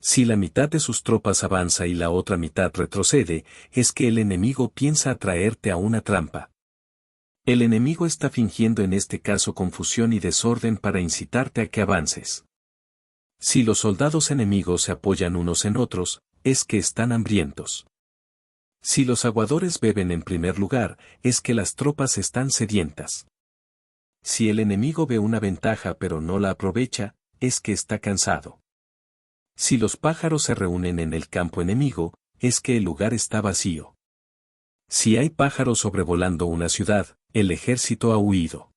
Si la mitad de sus tropas avanza y la otra mitad retrocede, es que el enemigo piensa atraerte a una trampa. El enemigo está fingiendo en este caso confusión y desorden para incitarte a que avances. Si los soldados enemigos se apoyan unos en otros, es que están hambrientos. Si los aguadores beben en primer lugar, es que las tropas están sedientas. Si el enemigo ve una ventaja pero no la aprovecha, es que está cansado. Si los pájaros se reúnen en el campo enemigo, es que el lugar está vacío. Si hay pájaros sobrevolando una ciudad, el ejército ha huido.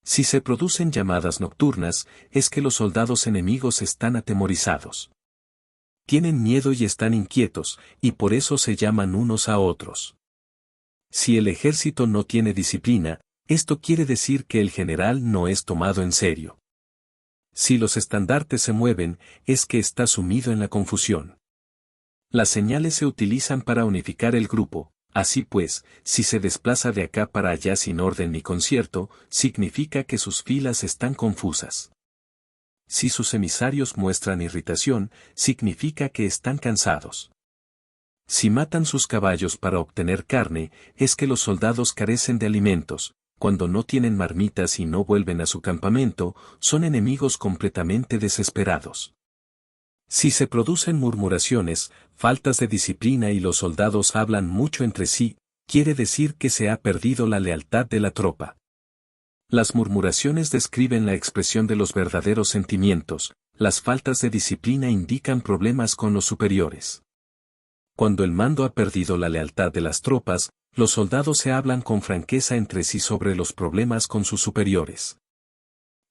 Si se producen llamadas nocturnas, es que los soldados enemigos están atemorizados. Tienen miedo y están inquietos, y por eso se llaman unos a otros. Si el ejército no tiene disciplina, esto quiere decir que el general no es tomado en serio. Si los estandartes se mueven, es que está sumido en la confusión. Las señales se utilizan para unificar el grupo, así pues, si se desplaza de acá para allá sin orden ni concierto, significa que sus filas están confusas. Si sus emisarios muestran irritación, significa que están cansados. Si matan sus caballos para obtener carne, es que los soldados carecen de alimentos. Cuando no tienen marmitas y no vuelven a su campamento, son enemigos completamente desesperados. Si se producen murmuraciones, faltas de disciplina y los soldados hablan mucho entre sí, quiere decir que se ha perdido la lealtad de la tropa. Las murmuraciones describen la expresión de los verdaderos sentimientos, las faltas de disciplina indican problemas con los superiores. Cuando el mando ha perdido la lealtad de las tropas, los soldados se hablan con franqueza entre sí sobre los problemas con sus superiores.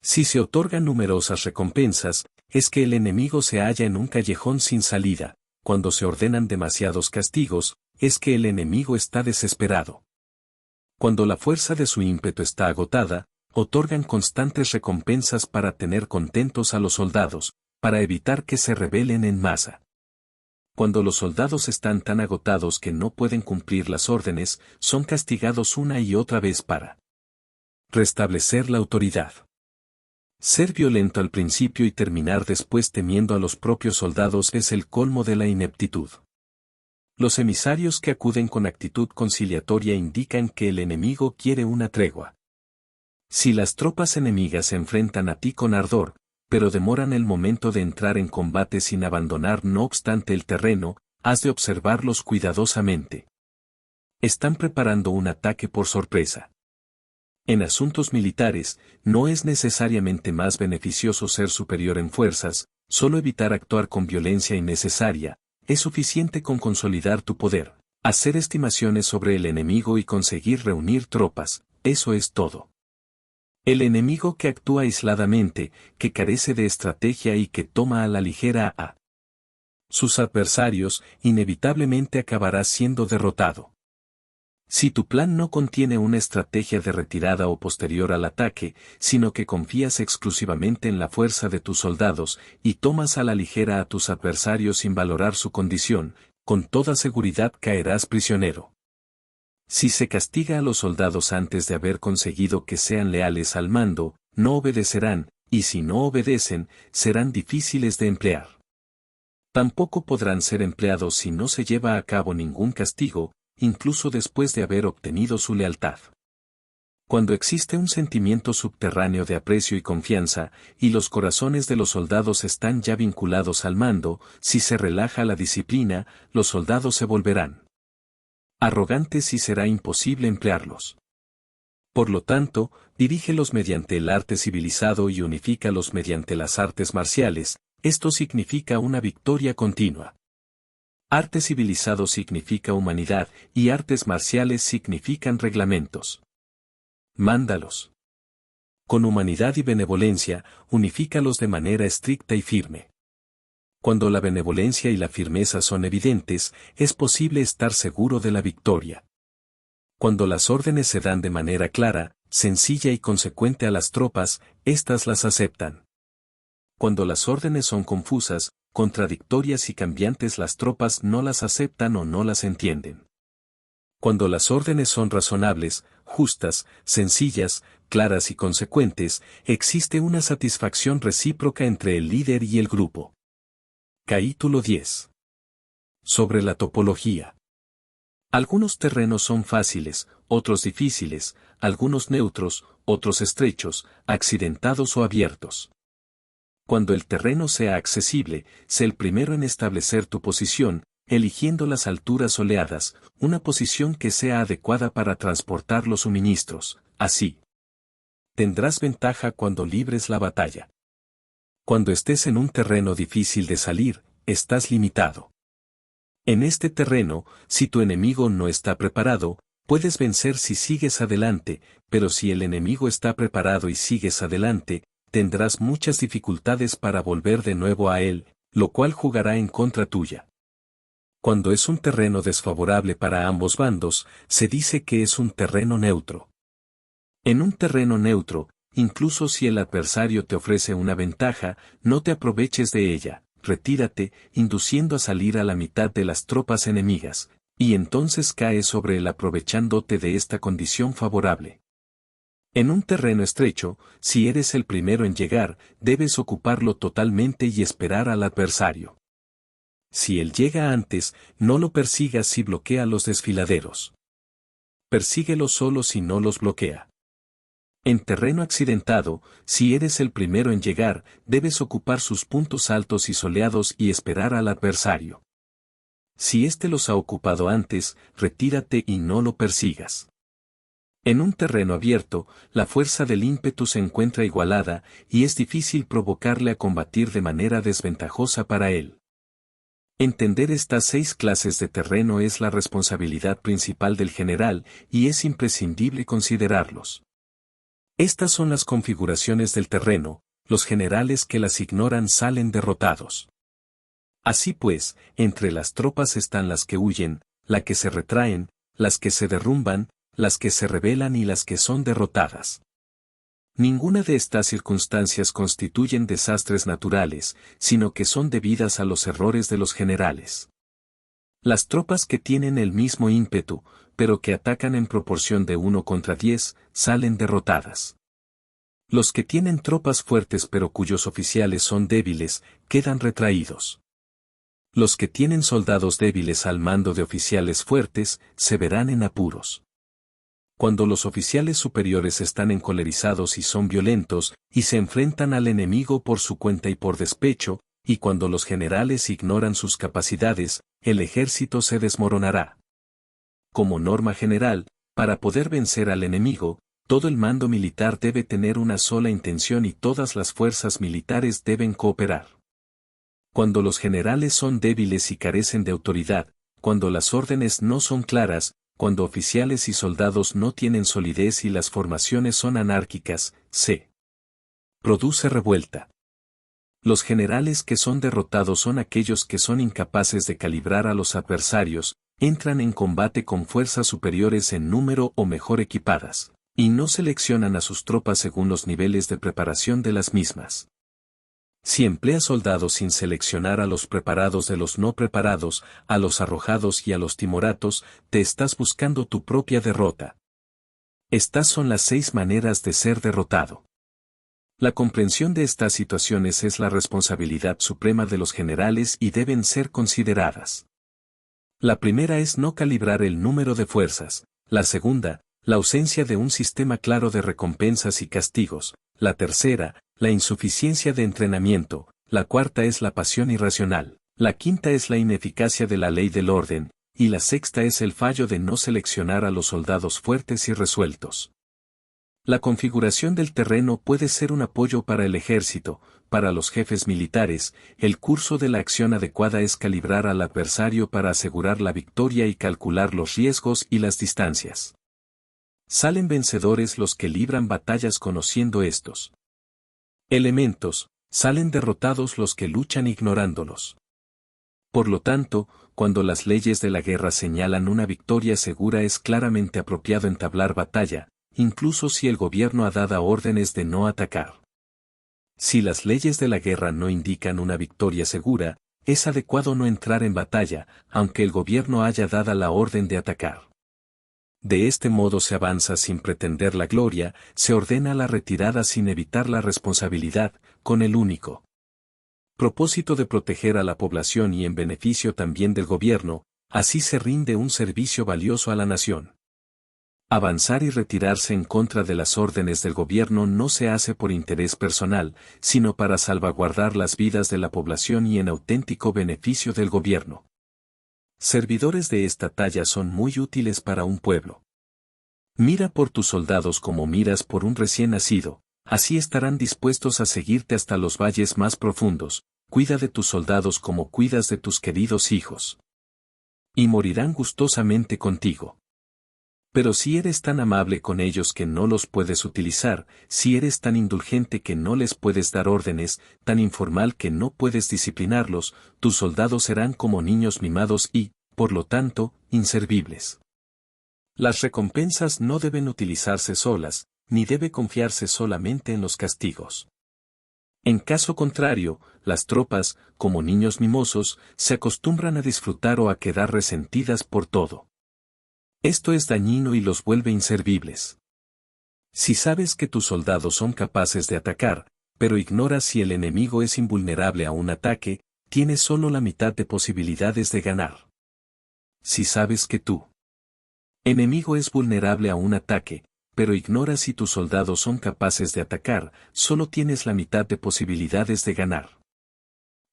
Si se otorgan numerosas recompensas, es que el enemigo se halla en un callejón sin salida. Cuando se ordenan demasiados castigos, es que el enemigo está desesperado. Cuando la fuerza de su ímpetu está agotada, otorgan constantes recompensas para tener contentos a los soldados, para evitar que se rebelen en masa. Cuando los soldados están tan agotados que no pueden cumplir las órdenes, son castigados una y otra vez para restablecer la autoridad. Ser violento al principio y terminar después temiendo a los propios soldados es el colmo de la ineptitud. Los emisarios que acuden con actitud conciliatoria indican que el enemigo quiere una tregua. Si las tropas enemigas se enfrentan a ti con ardor, pero demoran el momento de entrar en combate sin abandonar no obstante el terreno, has de observarlos cuidadosamente. Están preparando un ataque por sorpresa. En asuntos militares, no es necesariamente más beneficioso ser superior en fuerzas, solo evitar actuar con violencia innecesaria. Es suficiente con consolidar tu poder, hacer estimaciones sobre el enemigo y conseguir reunir tropas, eso es todo. El enemigo que actúa aisladamente, que carece de estrategia y que toma a la ligera a sus adversarios, inevitablemente acabará siendo derrotado. Si tu plan no contiene una estrategia de retirada o posterior al ataque, sino que confías exclusivamente en la fuerza de tus soldados y tomas a la ligera a tus adversarios sin valorar su condición, con toda seguridad caerás prisionero. Si se castiga a los soldados antes de haber conseguido que sean leales al mando, no obedecerán, y si no obedecen, serán difíciles de emplear. Tampoco podrán ser empleados si no se lleva a cabo ningún castigo, incluso después de haber obtenido su lealtad. Cuando existe un sentimiento subterráneo de aprecio y confianza, y los corazones de los soldados están ya vinculados al mando, si se relaja la disciplina, los soldados se volverán arrogantes y será imposible emplearlos. Por lo tanto, dirígelos mediante el arte civilizado y unifícalos mediante las artes marciales, esto significa una victoria continua. Arte civilizado significa humanidad, y artes marciales significan reglamentos. Mándalos. Con humanidad y benevolencia, unifícalos de manera estricta y firme. Cuando la benevolencia y la firmeza son evidentes, es posible estar seguro de la victoria. Cuando las órdenes se dan de manera clara, sencilla y consecuente a las tropas, éstas las aceptan. Cuando las órdenes son confusas, contradictorias y cambiantes, las tropas no las aceptan o no las entienden. Cuando las órdenes son razonables, justas, sencillas, claras y consecuentes, existe una satisfacción recíproca entre el líder y el grupo. Capítulo 10. Sobre la topología. Algunos terrenos son fáciles, otros difíciles, algunos neutros, otros estrechos, accidentados o abiertos. Cuando el terreno sea accesible, sé el primero en establecer tu posición, eligiendo las alturas soleadas, una posición que sea adecuada para transportar los suministros. Así, tendrás ventaja cuando libres la batalla. Cuando estés en un terreno difícil de salir, estás limitado. En este terreno, si tu enemigo no está preparado, puedes vencer si sigues adelante, pero si el enemigo está preparado y sigues adelante, tendrás muchas dificultades para volver de nuevo a él, lo cual jugará en contra tuya. Cuando es un terreno desfavorable para ambos bandos, se dice que es un terreno neutro. En un terreno neutro, incluso si el adversario te ofrece una ventaja, no te aproveches de ella, retírate, induciendo a salir a la mitad de las tropas enemigas, y entonces caes sobre él aprovechándote de esta condición favorable. En un terreno estrecho, si eres el primero en llegar, debes ocuparlo totalmente y esperar al adversario. Si él llega antes, no lo persigas y bloquea los desfiladeros. Persíguelo solo si no los bloquea. En terreno accidentado, si eres el primero en llegar, debes ocupar sus puntos altos y soleados y esperar al adversario. Si éste los ha ocupado antes, retírate y no lo persigas. En un terreno abierto, la fuerza del ímpetu se encuentra igualada, y es difícil provocarle a combatir de manera desventajosa para él. Entender estas 6 clases de terreno es la responsabilidad principal del general, y es imprescindible considerarlos. Estas son las configuraciones del terreno, los generales que las ignoran salen derrotados. Así pues, entre las tropas están las que huyen, las que se retraen, las que se derrumban, las que se rebelan y las que son derrotadas. Ninguna de estas circunstancias constituyen desastres naturales, sino que son debidas a los errores de los generales. Las tropas que tienen el mismo ímpetu, pero que atacan en proporción de 1 contra 10, salen derrotadas. Los que tienen tropas fuertes pero cuyos oficiales son débiles, quedan retraídos. Los que tienen soldados débiles al mando de oficiales fuertes, se verán en apuros. Cuando los oficiales superiores están encolerizados y son violentos, y se enfrentan al enemigo por su cuenta y por despecho, y cuando los generales ignoran sus capacidades, el ejército se desmoronará. Como norma general, para poder vencer al enemigo, todo el mando militar debe tener una sola intención y todas las fuerzas militares deben cooperar. Cuando los generales son débiles y carecen de autoridad, cuando las órdenes no son claras, cuando oficiales y soldados no tienen solidez y las formaciones son anárquicas, se produce revuelta. Los generales que son derrotados son aquellos que son incapaces de calibrar a los adversarios, entran en combate con fuerzas superiores en número o mejor equipadas, y no seleccionan a sus tropas según los niveles de preparación de las mismas. Si empleas soldados sin seleccionar a los preparados de los no preparados, a los arrojados y a los timoratos, te estás buscando tu propia derrota. Estas son las 6 maneras de ser derrotado. La comprensión de estas situaciones es la responsabilidad suprema de los generales y deben ser consideradas. La primera es no calibrar el número de fuerzas, la segunda, la ausencia de un sistema claro de recompensas y castigos, la tercera, la insuficiencia de entrenamiento, la cuarta es la pasión irracional, la quinta es la ineficacia de la ley del orden, y la sexta es el fallo de no seleccionar a los soldados fuertes y resueltos. La configuración del terreno puede ser un apoyo para el ejército, para los jefes militares, el curso de la acción adecuada es calibrar al adversario para asegurar la victoria y calcular los riesgos y las distancias. Salen vencedores los que libran batallas conociendo estos elementos, salen derrotados los que luchan ignorándolos. Por lo tanto, cuando las leyes de la guerra señalan una victoria segura es claramente apropiado entablar batalla, incluso si el gobierno ha dado órdenes de no atacar. Si las leyes de la guerra no indican una victoria segura, es adecuado no entrar en batalla, aunque el gobierno haya dado la orden de atacar. De este modo se avanza sin pretender la gloria, se ordena la retirada sin evitar la responsabilidad, con el único propósito de proteger a la población y en beneficio también del gobierno, así se rinde un servicio valioso a la nación. Avanzar y retirarse en contra de las órdenes del gobierno no se hace por interés personal, sino para salvaguardar las vidas de la población y en auténtico beneficio del gobierno. Servidores de esta talla son muy útiles para un pueblo. Mira por tus soldados como miras por un recién nacido, así estarán dispuestos a seguirte hasta los valles más profundos, cuida de tus soldados como cuidas de tus queridos hijos. Y morirán gustosamente contigo. Pero si eres tan amable con ellos que no los puedes utilizar, si eres tan indulgente que no les puedes dar órdenes, tan informal que no puedes disciplinarlos, tus soldados serán como niños mimados y, por lo tanto, inservibles. Las recompensas no deben utilizarse solas, ni debe confiarse solamente en los castigos. En caso contrario, las tropas, como niños mimosos, se acostumbran a disfrutar o a quedar resentidas por todo. Esto es dañino y los vuelve inservibles. Si sabes que tus soldados son capaces de atacar, pero ignoras si el enemigo es invulnerable a un ataque, tienes solo la mitad de posibilidades de ganar. Si sabes que tu enemigo es vulnerable a un ataque, pero ignoras si tus soldados son capaces de atacar, solo tienes la mitad de posibilidades de ganar.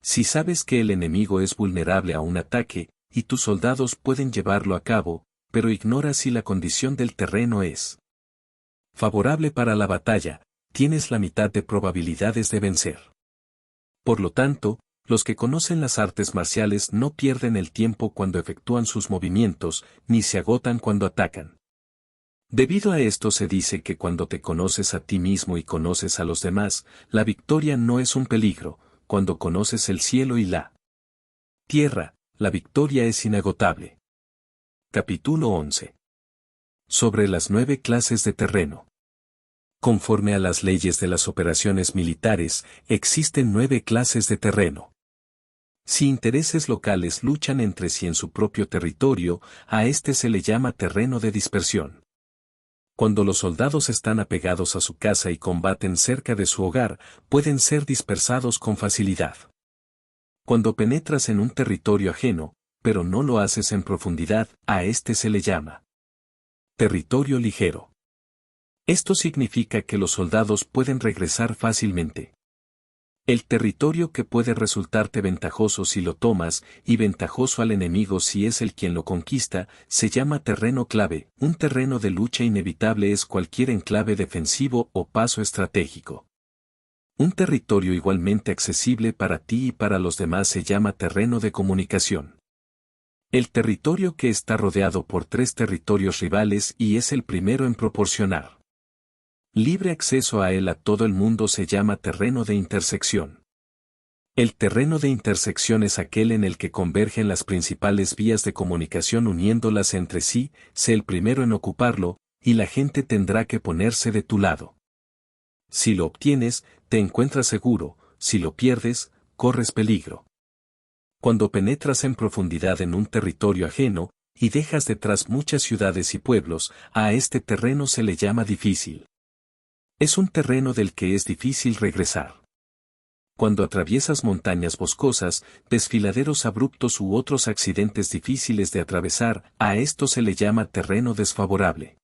Si sabes que el enemigo es vulnerable a un ataque, y tus soldados pueden llevarlo a cabo, pero ignoras si la condición del terreno es favorable para la batalla, tienes la mitad de probabilidades de vencer. Por lo tanto, los que conocen las artes marciales no pierden el tiempo cuando efectúan sus movimientos, ni se agotan cuando atacan. Debido a esto se dice que cuando te conoces a ti mismo y conoces a los demás, la victoria no es un peligro, cuando conoces el cielo y la tierra, la victoria es inagotable. Capítulo 11. Sobre las 9 clases de terreno. Conforme a las leyes de las operaciones militares, existen 9 clases de terreno. Si intereses locales luchan entre sí en su propio territorio, a este se le llama terreno de dispersión. Cuando los soldados están apegados a su casa y combaten cerca de su hogar, pueden ser dispersados con facilidad. Cuando penetras en un territorio ajeno, pero no lo haces en profundidad, a este se le llama territorio ligero. Esto significa que los soldados pueden regresar fácilmente. El territorio que puede resultarte ventajoso si lo tomas, y ventajoso al enemigo si es el quien lo conquista, se llama terreno clave. Un terreno de lucha inevitable es cualquier enclave defensivo o paso estratégico. Un territorio igualmente accesible para ti y para los demás se llama terreno de comunicación. El territorio que está rodeado por 3 territorios rivales y es el primero en proporcionar libre acceso a él a todo el mundo se llama terreno de intersección. El terreno de intersección es aquel en el que convergen las principales vías de comunicación uniéndolas entre sí, sé el primero en ocuparlo, y la gente tendrá que ponerse de tu lado. Si lo obtienes, te encuentras seguro, si lo pierdes, corres peligro. Cuando penetras en profundidad en un territorio ajeno, y dejas detrás muchas ciudades y pueblos, a este terreno se le llama difícil. Es un terreno del que es difícil regresar. Cuando atraviesas montañas boscosas, desfiladeros abruptos u otros accidentes difíciles de atravesar, a esto se le llama terreno desfavorable.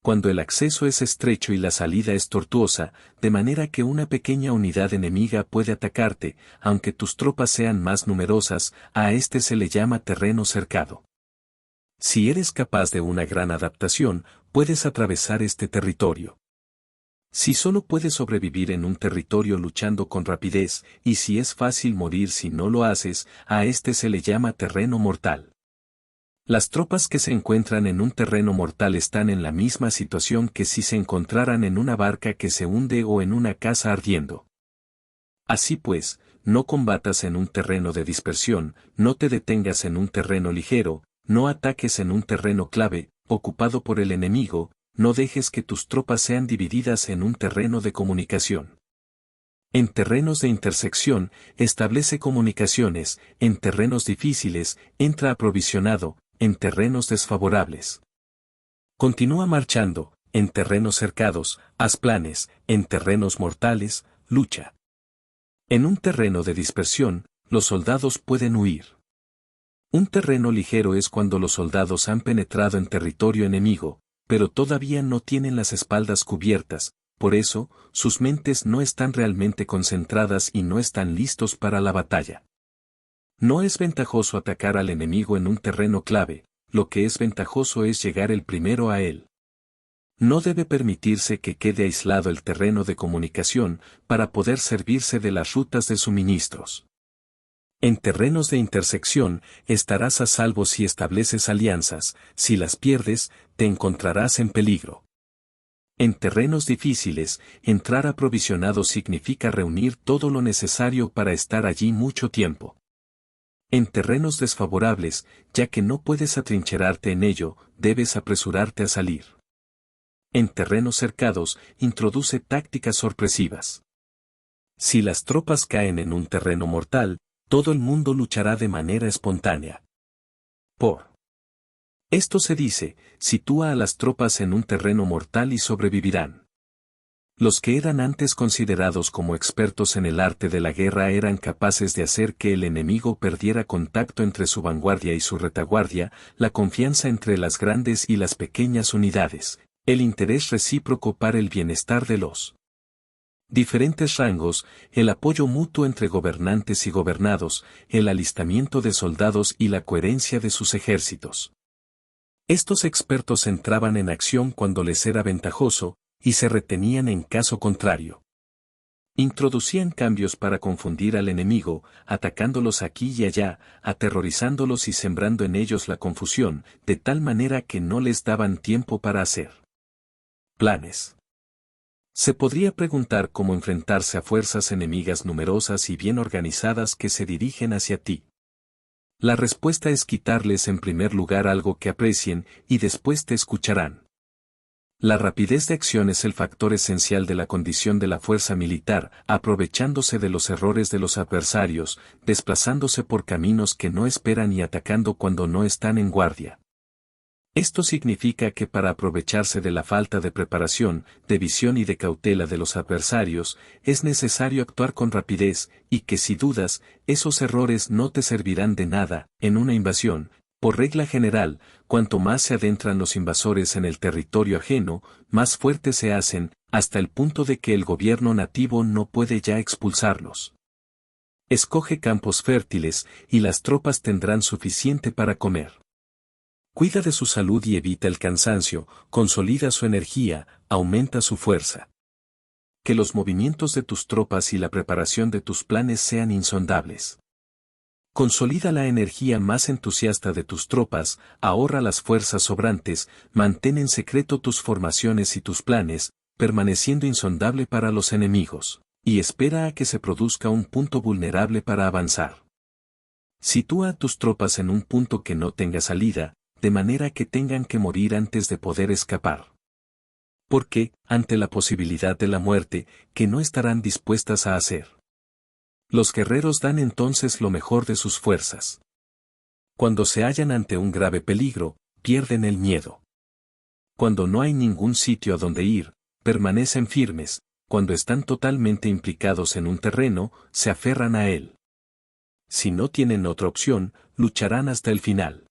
Cuando el acceso es estrecho y la salida es tortuosa, de manera que una pequeña unidad enemiga puede atacarte, aunque tus tropas sean más numerosas, a este se le llama terreno cercado. Si eres capaz de una gran adaptación, puedes atravesar este territorio. Si solo puedes sobrevivir en un territorio luchando con rapidez, y si es fácil morir si no lo haces, a este se le llama terreno mortal. Las tropas que se encuentran en un terreno mortal están en la misma situación que si se encontraran en una barca que se hunde o en una casa ardiendo. Así pues, no combatas en un terreno de dispersión, no te detengas en un terreno ligero, no ataques en un terreno clave, ocupado por el enemigo, no dejes que tus tropas sean divididas en un terreno de comunicación. En terrenos de intersección, establece comunicaciones, en terrenos difíciles, entra aprovisionado, en terrenos desfavorables. Continúa marchando, en terrenos cercados, haz planes, en terrenos mortales, lucha. En un terreno de dispersión, los soldados pueden huir. Un terreno ligero es cuando los soldados han penetrado en territorio enemigo, pero todavía no tienen las espaldas cubiertas, por eso, sus mentes no están realmente concentradas y no están listos para la batalla. No es ventajoso atacar al enemigo en un terreno clave, lo que es ventajoso es llegar el primero a él. No debe permitirse que quede aislado el terreno de comunicación para poder servirse de las rutas de suministros. En terrenos de intersección, estarás a salvo si estableces alianzas, si las pierdes, te encontrarás en peligro. En terrenos difíciles, entrar aprovisionado significa reunir todo lo necesario para estar allí mucho tiempo. En terrenos desfavorables, ya que no puedes atrincherarte en ello, debes apresurarte a salir. En terrenos cercados, introduce tácticas sorpresivas. Si las tropas caen en un terreno mortal, todo el mundo luchará de manera espontánea. Por esto se dice, sitúa a las tropas en un terreno mortal y sobrevivirán. Los que eran antes considerados como expertos en el arte de la guerra eran capaces de hacer que el enemigo perdiera contacto entre su vanguardia y su retaguardia, la confianza entre las grandes y las pequeñas unidades, el interés recíproco para el bienestar de los diferentes rangos, el apoyo mutuo entre gobernantes y gobernados, el alistamiento de soldados y la coherencia de sus ejércitos. Estos expertos entraban en acción cuando les era ventajoso, y se retenían en caso contrario. Introducían cambios para confundir al enemigo, atacándolos aquí y allá, aterrorizándolos y sembrando en ellos la confusión, de tal manera que no les daban tiempo para hacer planes. Se podría preguntar cómo enfrentarse a fuerzas enemigas numerosas y bien organizadas que se dirigen hacia ti. La respuesta es quitarles en primer lugar algo que aprecien y después te escucharán. La rapidez de acción es el factor esencial de la condición de la fuerza militar, aprovechándose de los errores de los adversarios, desplazándose por caminos que no esperan y atacando cuando no están en guardia. Esto significa que para aprovecharse de la falta de preparación, de visión y de cautela de los adversarios, es necesario actuar con rapidez, y que si dudas, esos errores no te servirán de nada. En una invasión, por regla general, cuanto más se adentran los invasores en el territorio ajeno, más fuertes se hacen, hasta el punto de que el gobierno nativo no puede ya expulsarlos. Escoge campos fértiles, y las tropas tendrán suficiente para comer. Cuida de su salud y evita el cansancio, consolida su energía, aumenta su fuerza. Que los movimientos de tus tropas y la preparación de tus planes sean insondables. Consolida la energía más entusiasta de tus tropas, ahorra las fuerzas sobrantes, mantén en secreto tus formaciones y tus planes, permaneciendo insondable para los enemigos, y espera a que se produzca un punto vulnerable para avanzar. Sitúa a tus tropas en un punto que no tenga salida, de manera que tengan que morir antes de poder escapar. Porque, ante la posibilidad de la muerte, que no estarán dispuestas a hacer. Los guerreros dan entonces lo mejor de sus fuerzas. Cuando se hallan ante un grave peligro, pierden el miedo. Cuando no hay ningún sitio a donde ir, permanecen firmes, cuando están totalmente implicados en un terreno, se aferran a él. Si no tienen otra opción, lucharán hasta el final.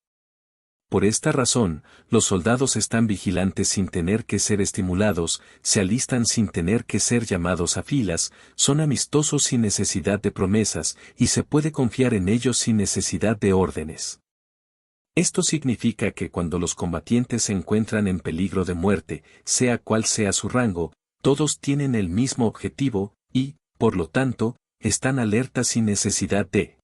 Por esta razón, los soldados están vigilantes sin tener que ser estimulados, se alistan sin tener que ser llamados a filas, son amistosos sin necesidad de promesas, y se puede confiar en ellos sin necesidad de órdenes. Esto significa que cuando los combatientes se encuentran en peligro de muerte, sea cual sea su rango, todos tienen el mismo objetivo, y, por lo tanto, están alertas sin necesidad de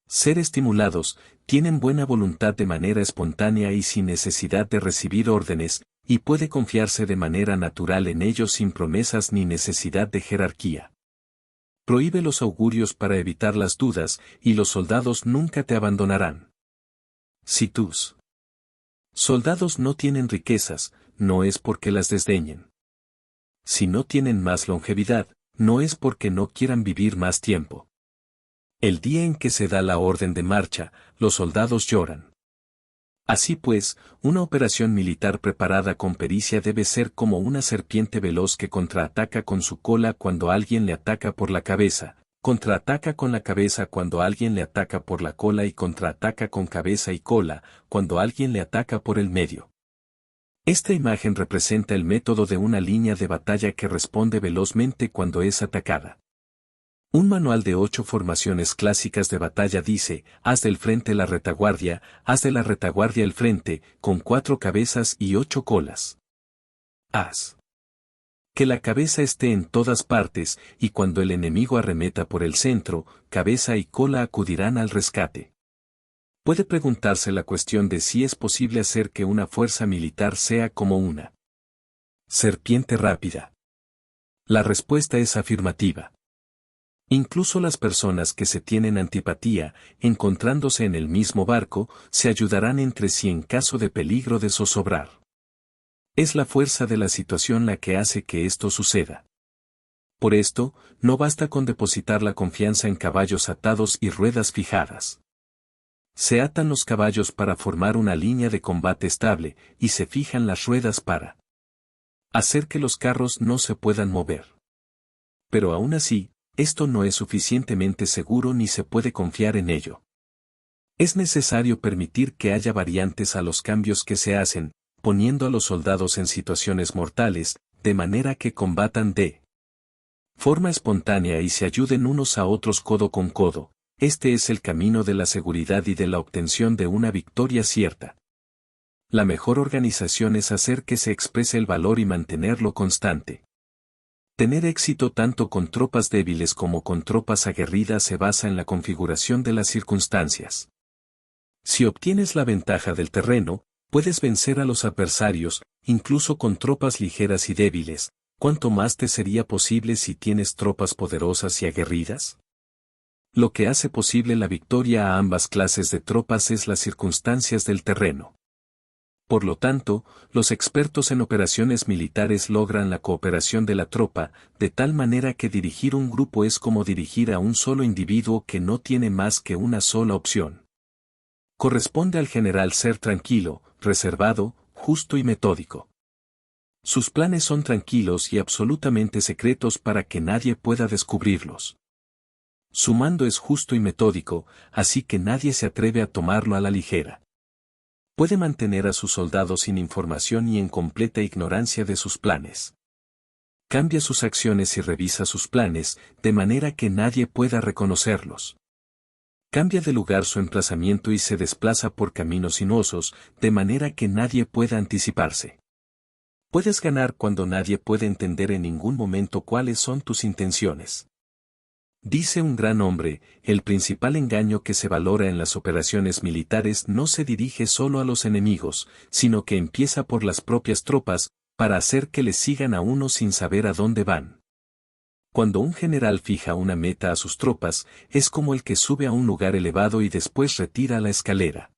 ser estimulados, tienen buena voluntad de manera espontánea y sin necesidad de recibir órdenes, y puede confiarse de manera natural en ellos sin promesas ni necesidad de jerarquía. Prohíbe los augurios para evitar las dudas, y los soldados nunca te abandonarán. Si tus soldados no tienen riquezas, no es porque las desdeñen. Si no tienen más longevidad, no es porque no quieran vivir más tiempo. El día en que se da la orden de marcha, los soldados lloran. Así pues, una operación militar preparada con pericia debe ser como una serpiente veloz que contraataca con su cola cuando alguien le ataca por la cabeza, contraataca con la cabeza cuando alguien le ataca por la cola y contraataca con cabeza y cola cuando alguien le ataca por el medio. Esta imagen representa el método de una línea de batalla que responde velozmente cuando es atacada. Un manual de 8 formaciones clásicas de batalla dice, haz del frente la retaguardia, haz de la retaguardia el frente, con 4 cabezas y 8 colas. Haz que la cabeza esté en todas partes, y cuando el enemigo arremeta por el centro, cabeza y cola acudirán al rescate. Puede preguntarse la cuestión de si es posible hacer que una fuerza militar sea como una serpiente rápida. La respuesta es afirmativa. Incluso las personas que se tienen antipatía, encontrándose en el mismo barco, se ayudarán entre sí en caso de peligro de zozobrar. Es la fuerza de la situación la que hace que esto suceda. Por esto, no basta con depositar la confianza en caballos atados y ruedas fijadas. Se atan los caballos para formar una línea de combate estable, y se fijan las ruedas para hacer que los carros no se puedan mover. Pero aún así, esto no es suficientemente seguro ni se puede confiar en ello. Es necesario permitir que haya variantes a los cambios que se hacen, poniendo a los soldados en situaciones mortales, de manera que combatan de forma espontánea y se ayuden unos a otros codo con codo. Este es el camino de la seguridad y de la obtención de una victoria cierta. La mejor organización es hacer que se exprese el valor y mantenerlo constante. Tener éxito tanto con tropas débiles como con tropas aguerridas se basa en la configuración de las circunstancias. Si obtienes la ventaja del terreno, puedes vencer a los adversarios, incluso con tropas ligeras y débiles. ¿Cuánto más te sería posible si tienes tropas poderosas y aguerridas? Lo que hace posible la victoria a ambas clases de tropas es las circunstancias del terreno. Por lo tanto, los expertos en operaciones militares logran la cooperación de la tropa, de tal manera que dirigir un grupo es como dirigir a un solo individuo que no tiene más que una sola opción. Corresponde al general ser tranquilo, reservado, justo y metódico. Sus planes son tranquilos y absolutamente secretos para que nadie pueda descubrirlos. Su mando es justo y metódico, así que nadie se atreve a tomarlo a la ligera. Puede mantener a sus soldados sin información y en completa ignorancia de sus planes. Cambia sus acciones y revisa sus planes, de manera que nadie pueda reconocerlos. Cambia de lugar su emplazamiento y se desplaza por caminos sinuosos, de manera que nadie pueda anticiparse. Puedes ganar cuando nadie puede entender en ningún momento cuáles son tus intenciones. Dice un gran hombre, el principal engaño que se valora en las operaciones militares no se dirige solo a los enemigos, sino que empieza por las propias tropas, para hacer que les sigan a uno sin saber a dónde van. Cuando un general fija una meta a sus tropas, es como el que sube a un lugar elevado y después retira la escalera.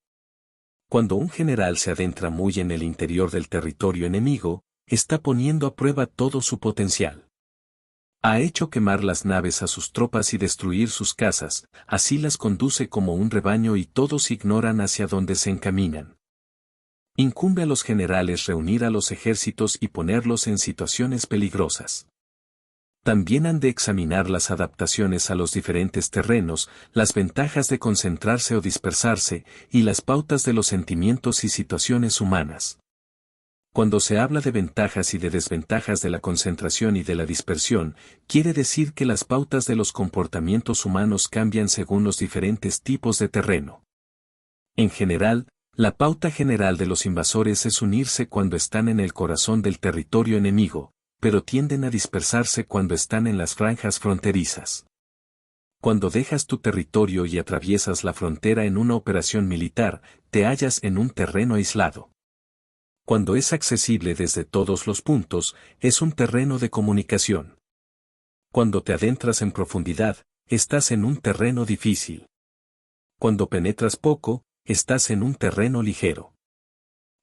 Cuando un general se adentra muy en el interior del territorio enemigo, está poniendo a prueba todo su potencial. Ha hecho quemar las naves a sus tropas y destruir sus casas, así las conduce como un rebaño y todos ignoran hacia dónde se encaminan. Incumbe a los generales reunir a los ejércitos y ponerlos en situaciones peligrosas. También han de examinar las adaptaciones a los diferentes terrenos, las ventajas de concentrarse o dispersarse, y las pautas de los sentimientos y situaciones humanas. Cuando se habla de ventajas y de desventajas de la concentración y de la dispersión, quiere decir que las pautas de los comportamientos humanos cambian según los diferentes tipos de terreno. En general, la pauta general de los invasores es unirse cuando están en el corazón del territorio enemigo, pero tienden a dispersarse cuando están en las franjas fronterizas. Cuando dejas tu territorio y atraviesas la frontera en una operación militar, te hallas en un terreno aislado. Cuando es accesible desde todos los puntos, es un terreno de comunicación. Cuando te adentras en profundidad, estás en un terreno difícil. Cuando penetras poco, estás en un terreno ligero.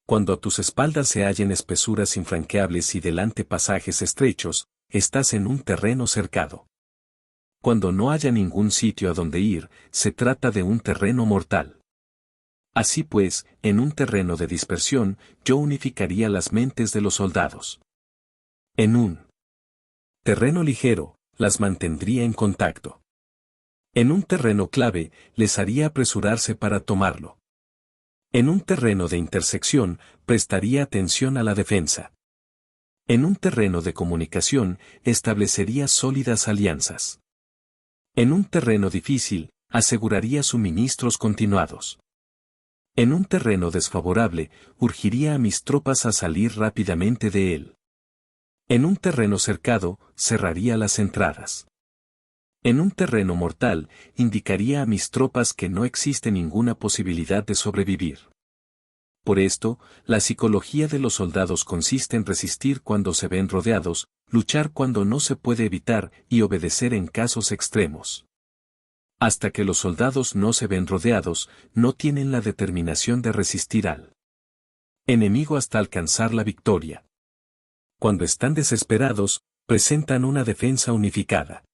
Cuando a tus espaldas se hallen espesuras infranqueables y delante pasajes estrechos, estás en un terreno cercado. Cuando no haya ningún sitio a donde ir, se trata de un terreno mortal. Así pues, en un terreno de dispersión, yo unificaría las mentes de los soldados. En un terreno ligero, las mantendría en contacto. En un terreno clave, les haría apresurarse para tomarlo. En un terreno de intersección, prestaría atención a la defensa. En un terreno de comunicación, establecería sólidas alianzas. En un terreno difícil, aseguraría suministros continuados. En un terreno desfavorable, urgiría a mis tropas a salir rápidamente de él. En un terreno cercado, cerraría las entradas. En un terreno mortal, indicaría a mis tropas que no existe ninguna posibilidad de sobrevivir. Por esto, la psicología de los soldados consiste en resistir cuando se ven rodeados, luchar cuando no se puede evitar y obedecer en casos extremos. Hasta que los soldados no se ven rodeados, no tienen la determinación de resistir al enemigo hasta alcanzar la victoria. Cuando están desesperados, presentan una defensa unificada.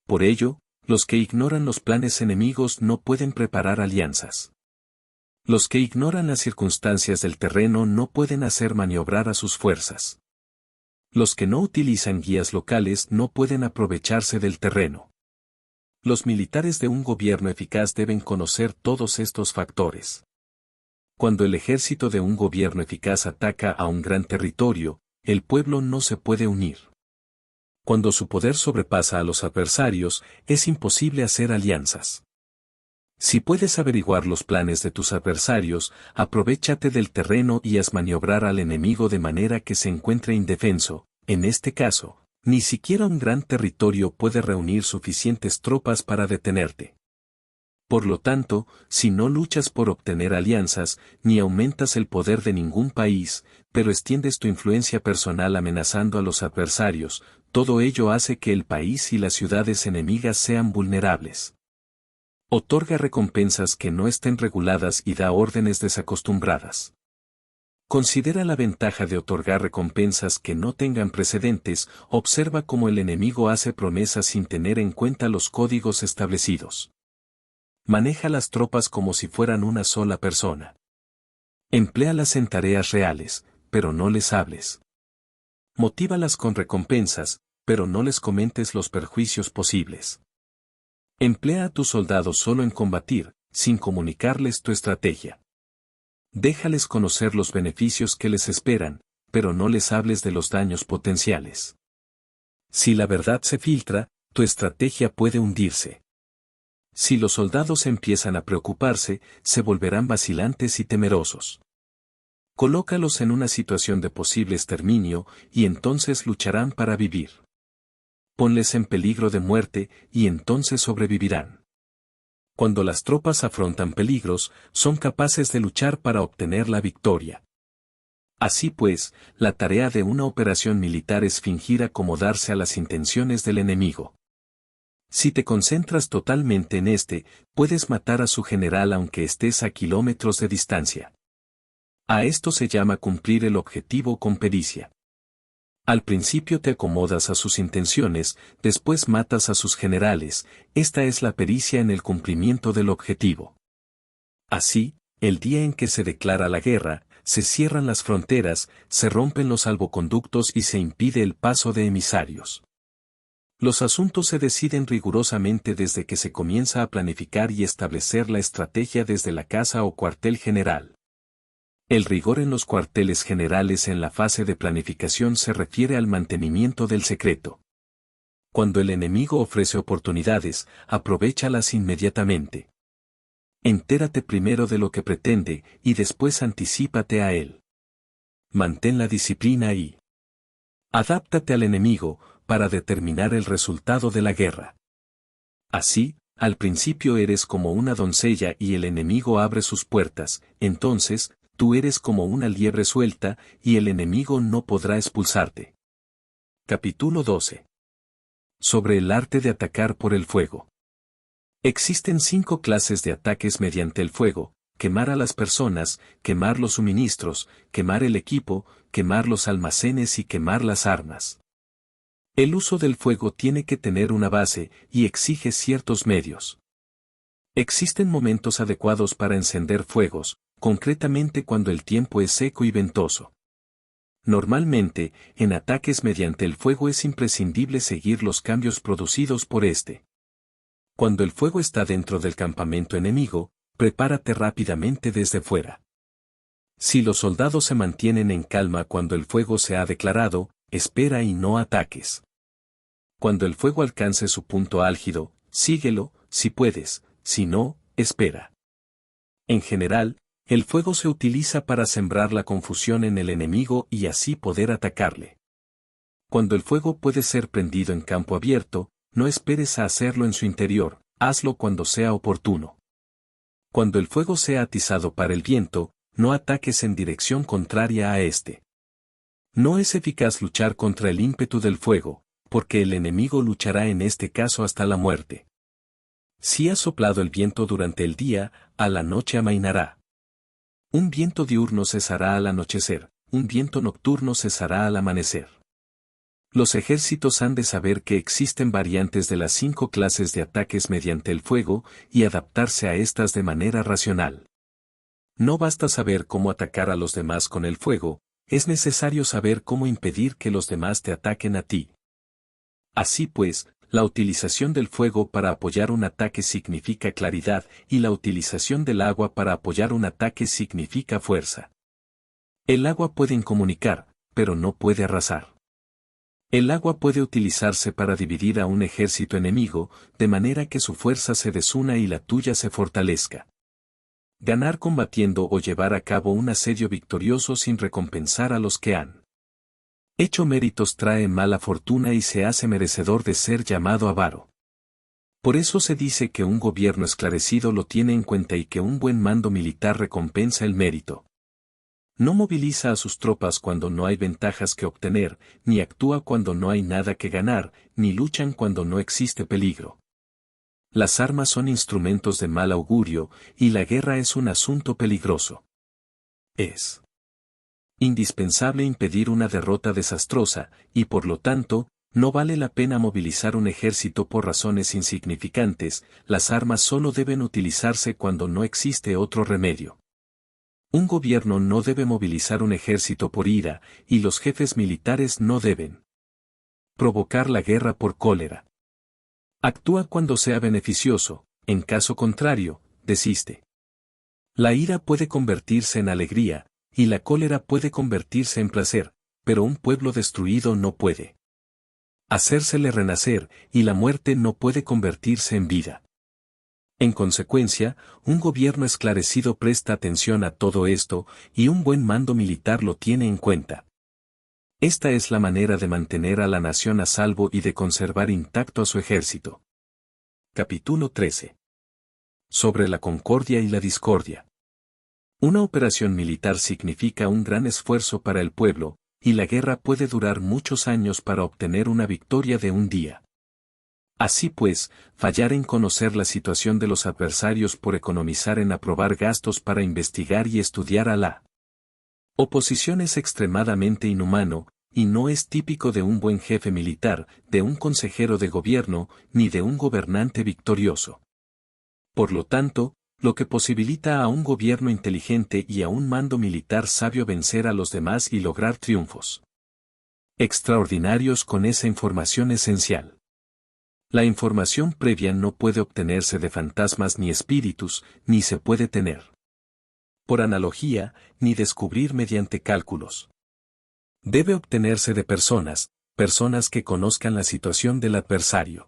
Por ello, los que ignoran los planes enemigos no pueden preparar alianzas. Los que ignoran las circunstancias del terreno no pueden hacer maniobrar a sus fuerzas. Los que no utilizan guías locales no pueden aprovecharse del terreno. Los militares de un gobierno eficaz deben conocer todos estos factores. Cuando el ejército de un gobierno eficaz ataca a un gran territorio, el pueblo no se puede unir. Cuando su poder sobrepasa a los adversarios, es imposible hacer alianzas. Si puedes averiguar los planes de tus adversarios, aprovéchate del terreno y haz maniobrar al enemigo de manera que se encuentre indefenso. En este caso, ni siquiera un gran territorio puede reunir suficientes tropas para detenerte. Por lo tanto, si no luchas por obtener alianzas, ni aumentas el poder de ningún país, pero extiendes tu influencia personal amenazando a los adversarios, todo ello hace que el país y las ciudades enemigas sean vulnerables. Otorga recompensas que no estén reguladas y da órdenes desacostumbradas. Considera la ventaja de otorgar recompensas que no tengan precedentes, observa cómo el enemigo hace promesas sin tener en cuenta los códigos establecidos. Maneja las tropas como si fueran una sola persona. Empléalas en tareas reales, pero no les hables. Motívalas con recompensas, pero no les comentes los perjuicios posibles. Emplea a tus soldados solo en combatir, sin comunicarles tu estrategia. Déjales conocer los beneficios que les esperan, pero no les hables de los daños potenciales. Si la verdad se filtra, tu estrategia puede hundirse. Si los soldados empiezan a preocuparse, se volverán vacilantes y temerosos. Colócalos en una situación de posible exterminio, y entonces lucharán para vivir. Ponles en peligro de muerte, y entonces sobrevivirán. Cuando las tropas afrontan peligros, son capaces de luchar para obtener la victoria. Así pues, la tarea de una operación militar es fingir acomodarse a las intenciones del enemigo. Si te concentras totalmente en este, puedes matar a su general aunque estés a kilómetros de distancia. A esto se llama cumplir el objetivo con pericia. Al principio te acomodas a sus intenciones, después matas a sus generales, esta es la pericia en el cumplimiento del objetivo. Así, el día en que se declara la guerra, se cierran las fronteras, se rompen los salvoconductos y se impide el paso de emisarios. Los asuntos se deciden rigurosamente desde que se comienza a planificar y establecer la estrategia desde la casa o cuartel general. El rigor en los cuarteles generales en la fase de planificación se refiere al mantenimiento del secreto. Cuando el enemigo ofrece oportunidades, aprovéchalas inmediatamente. Entérate primero de lo que pretende y después anticípate a él. Mantén la disciplina y adáptate al enemigo, para determinar el resultado de la guerra. Así, al principio eres como una doncella y el enemigo abre sus puertas, entonces, tú eres como una liebre suelta, y el enemigo no podrá expulsarte. Capítulo 12. Sobre el arte de atacar por el fuego. Existen 5 clases de ataques mediante el fuego: quemar a las personas, quemar los suministros, quemar el equipo, quemar los almacenes y quemar las armas. El uso del fuego tiene que tener una base y exige ciertos medios. Existen momentos adecuados para encender fuegos, concretamente cuando el tiempo es seco y ventoso. Normalmente, en ataques mediante el fuego es imprescindible seguir los cambios producidos por este. Cuando el fuego está dentro del campamento enemigo, prepárate rápidamente desde fuera. Si los soldados se mantienen en calma cuando el fuego se ha declarado, espera y no ataques. Cuando el fuego alcance su punto álgido, síguelo, si puedes, si no, espera. En general, el fuego se utiliza para sembrar la confusión en el enemigo y así poder atacarle. Cuando el fuego puede ser prendido en campo abierto, no esperes a hacerlo en su interior, hazlo cuando sea oportuno. Cuando el fuego sea atizado para el viento, no ataques en dirección contraria a este. No es eficaz luchar contra el ímpetu del fuego, porque el enemigo luchará en este caso hasta la muerte. Si ha soplado el viento durante el día, a la noche amainará. Un viento diurno cesará al anochecer, un viento nocturno cesará al amanecer. Los ejércitos han de saber que existen variantes de las 5 clases de ataques mediante el fuego y adaptarse a estas de manera racional. No basta saber cómo atacar a los demás con el fuego, es necesario saber cómo impedir que los demás te ataquen a ti. Así pues, la utilización del fuego para apoyar un ataque significa claridad y la utilización del agua para apoyar un ataque significa fuerza. El agua puede incomunicar, pero no puede arrasar. El agua puede utilizarse para dividir a un ejército enemigo, de manera que su fuerza se desuna y la tuya se fortalezca. Ganar combatiendo o llevar a cabo un asedio victorioso sin recompensar a los que han hecho méritos trae mala fortuna y se hace merecedor de ser llamado avaro. Por eso se dice que un gobierno esclarecido lo tiene en cuenta y que un buen mando militar recompensa el mérito. No moviliza a sus tropas cuando no hay ventajas que obtener, ni actúa cuando no hay nada que ganar, ni luchan cuando no existe peligro. Las armas son instrumentos de mal augurio, y la guerra es un asunto peligroso. Es indispensable impedir una derrota desastrosa, y por lo tanto, no vale la pena movilizar un ejército por razones insignificantes, las armas solo deben utilizarse cuando no existe otro remedio. Un gobierno no debe movilizar un ejército por ira, y los jefes militares no deben provocar la guerra por cólera. Actúa cuando sea beneficioso, en caso contrario, desiste. La ira puede convertirse en alegría, y la cólera puede convertirse en placer, pero un pueblo destruido no puede hacérsele renacer, y la muerte no puede convertirse en vida. En consecuencia, un gobierno esclarecido presta atención a todo esto, y un buen mando militar lo tiene en cuenta. Esta es la manera de mantener a la nación a salvo y de conservar intacto a su ejército. Capítulo 13. Sobre la concordia y la discordia. Una operación militar significa un gran esfuerzo para el pueblo, y la guerra puede durar muchos años para obtener una victoria de un día. Así pues, fallar en conocer la situación de los adversarios por economizar en aprobar gastos para investigar y estudiar a la oposición es extremadamente inhumano, y no es típico de un buen jefe militar, de un consejero de gobierno, ni de un gobernante victorioso. Por lo tanto, lo que posibilita a un gobierno inteligente y a un mando militar sabio vencer a los demás y lograr triunfos extraordinarios con esa información esencial. La información previa no puede obtenerse de fantasmas ni espíritus, ni se puede tener por analogía, ni descubrir mediante cálculos. Debe obtenerse de personas que conozcan la situación del adversario.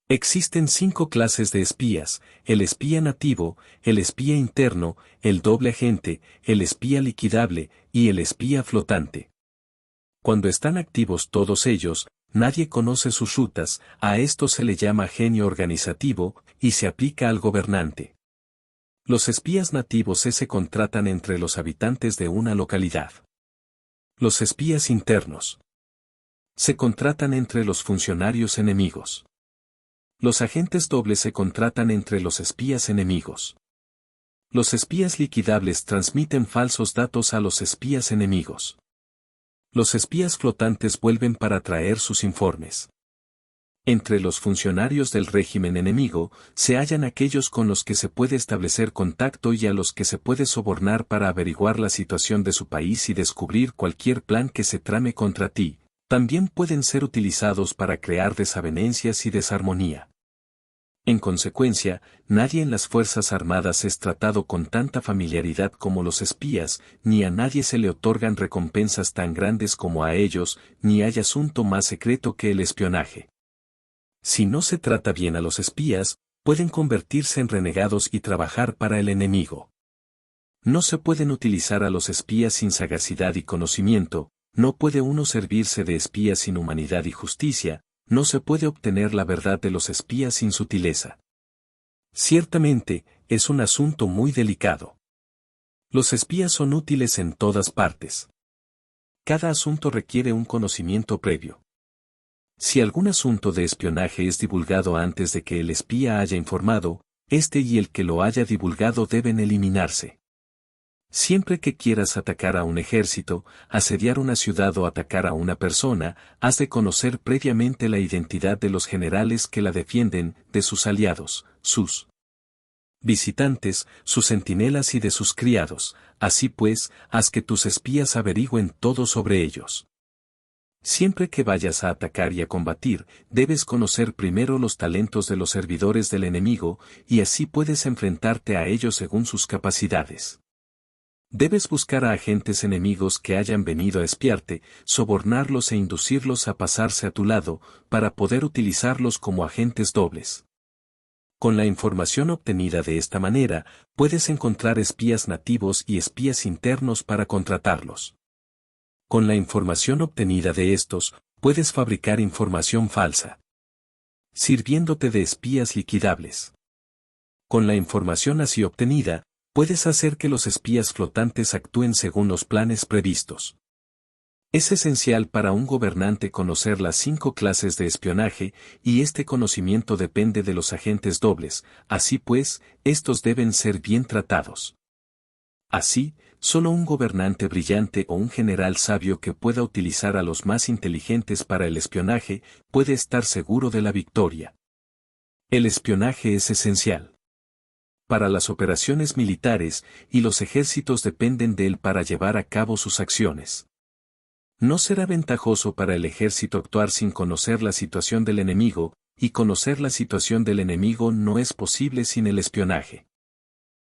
Existen 5 clases de espías: el espía nativo, el espía interno, el doble agente, el espía liquidable, y el espía flotante. Cuando están activos todos ellos, nadie conoce sus rutas, a esto se le llama genio organizativo, y se aplica al gobernante. Los espías nativos se contratan entre los habitantes de una localidad. Los espías internos se contratan entre los funcionarios enemigos. Los agentes dobles se contratan entre los espías enemigos. Los espías liquidables transmiten falsos datos a los espías enemigos. Los espías flotantes vuelven para traer sus informes. Entre los funcionarios del régimen enemigo, se hallan aquellos con los que se puede establecer contacto y a los que se puede sobornar para averiguar la situación de su país y descubrir cualquier plan que se trame contra ti. También pueden ser utilizados para crear desavenencias y desarmonía. En consecuencia, nadie en las Fuerzas Armadas es tratado con tanta familiaridad como los espías, ni a nadie se le otorgan recompensas tan grandes como a ellos, ni hay asunto más secreto que el espionaje. Si no se trata bien a los espías, pueden convertirse en renegados y trabajar para el enemigo. No se pueden utilizar a los espías sin sagacidad y conocimiento, no puede uno servirse de espías sin humanidad y justicia, no se puede obtener la verdad de los espías sin sutileza. Ciertamente, es un asunto muy delicado. Los espías son útiles en todas partes. Cada asunto requiere un conocimiento previo. Si algún asunto de espionaje es divulgado antes de que el espía haya informado, este y el que lo haya divulgado deben eliminarse. Siempre que quieras atacar a un ejército, asediar una ciudad o atacar a una persona, has de conocer previamente la identidad de los generales que la defienden, de sus aliados, sus visitantes, sus centinelas y de sus criados. Así pues, haz que tus espías averigüen todo sobre ellos. Siempre que vayas a atacar y a combatir, debes conocer primero los talentos de los servidores del enemigo, y así puedes enfrentarte a ellos según sus capacidades. Debes buscar a agentes enemigos que hayan venido a espiarte, sobornarlos e inducirlos a pasarse a tu lado, para poder utilizarlos como agentes dobles. Con la información obtenida de esta manera, puedes encontrar espías nativos y espías internos para contratarlos. Con la información obtenida de estos, puedes fabricar información falsa, sirviéndote de espías liquidables. Con la información así obtenida, puedes hacer que los espías flotantes actúen según los planes previstos. Es esencial para un gobernante conocer las 5 clases de espionaje, y este conocimiento depende de los agentes dobles, así pues, estos deben ser bien tratados. Así, solo un gobernante brillante o un general sabio que pueda utilizar a los más inteligentes para el espionaje, puede estar seguro de la victoria. El espionaje es esencial para las operaciones militares, y los ejércitos dependen de él para llevar a cabo sus acciones. No será ventajoso para el ejército actuar sin conocer la situación del enemigo, y conocer la situación del enemigo no es posible sin el espionaje.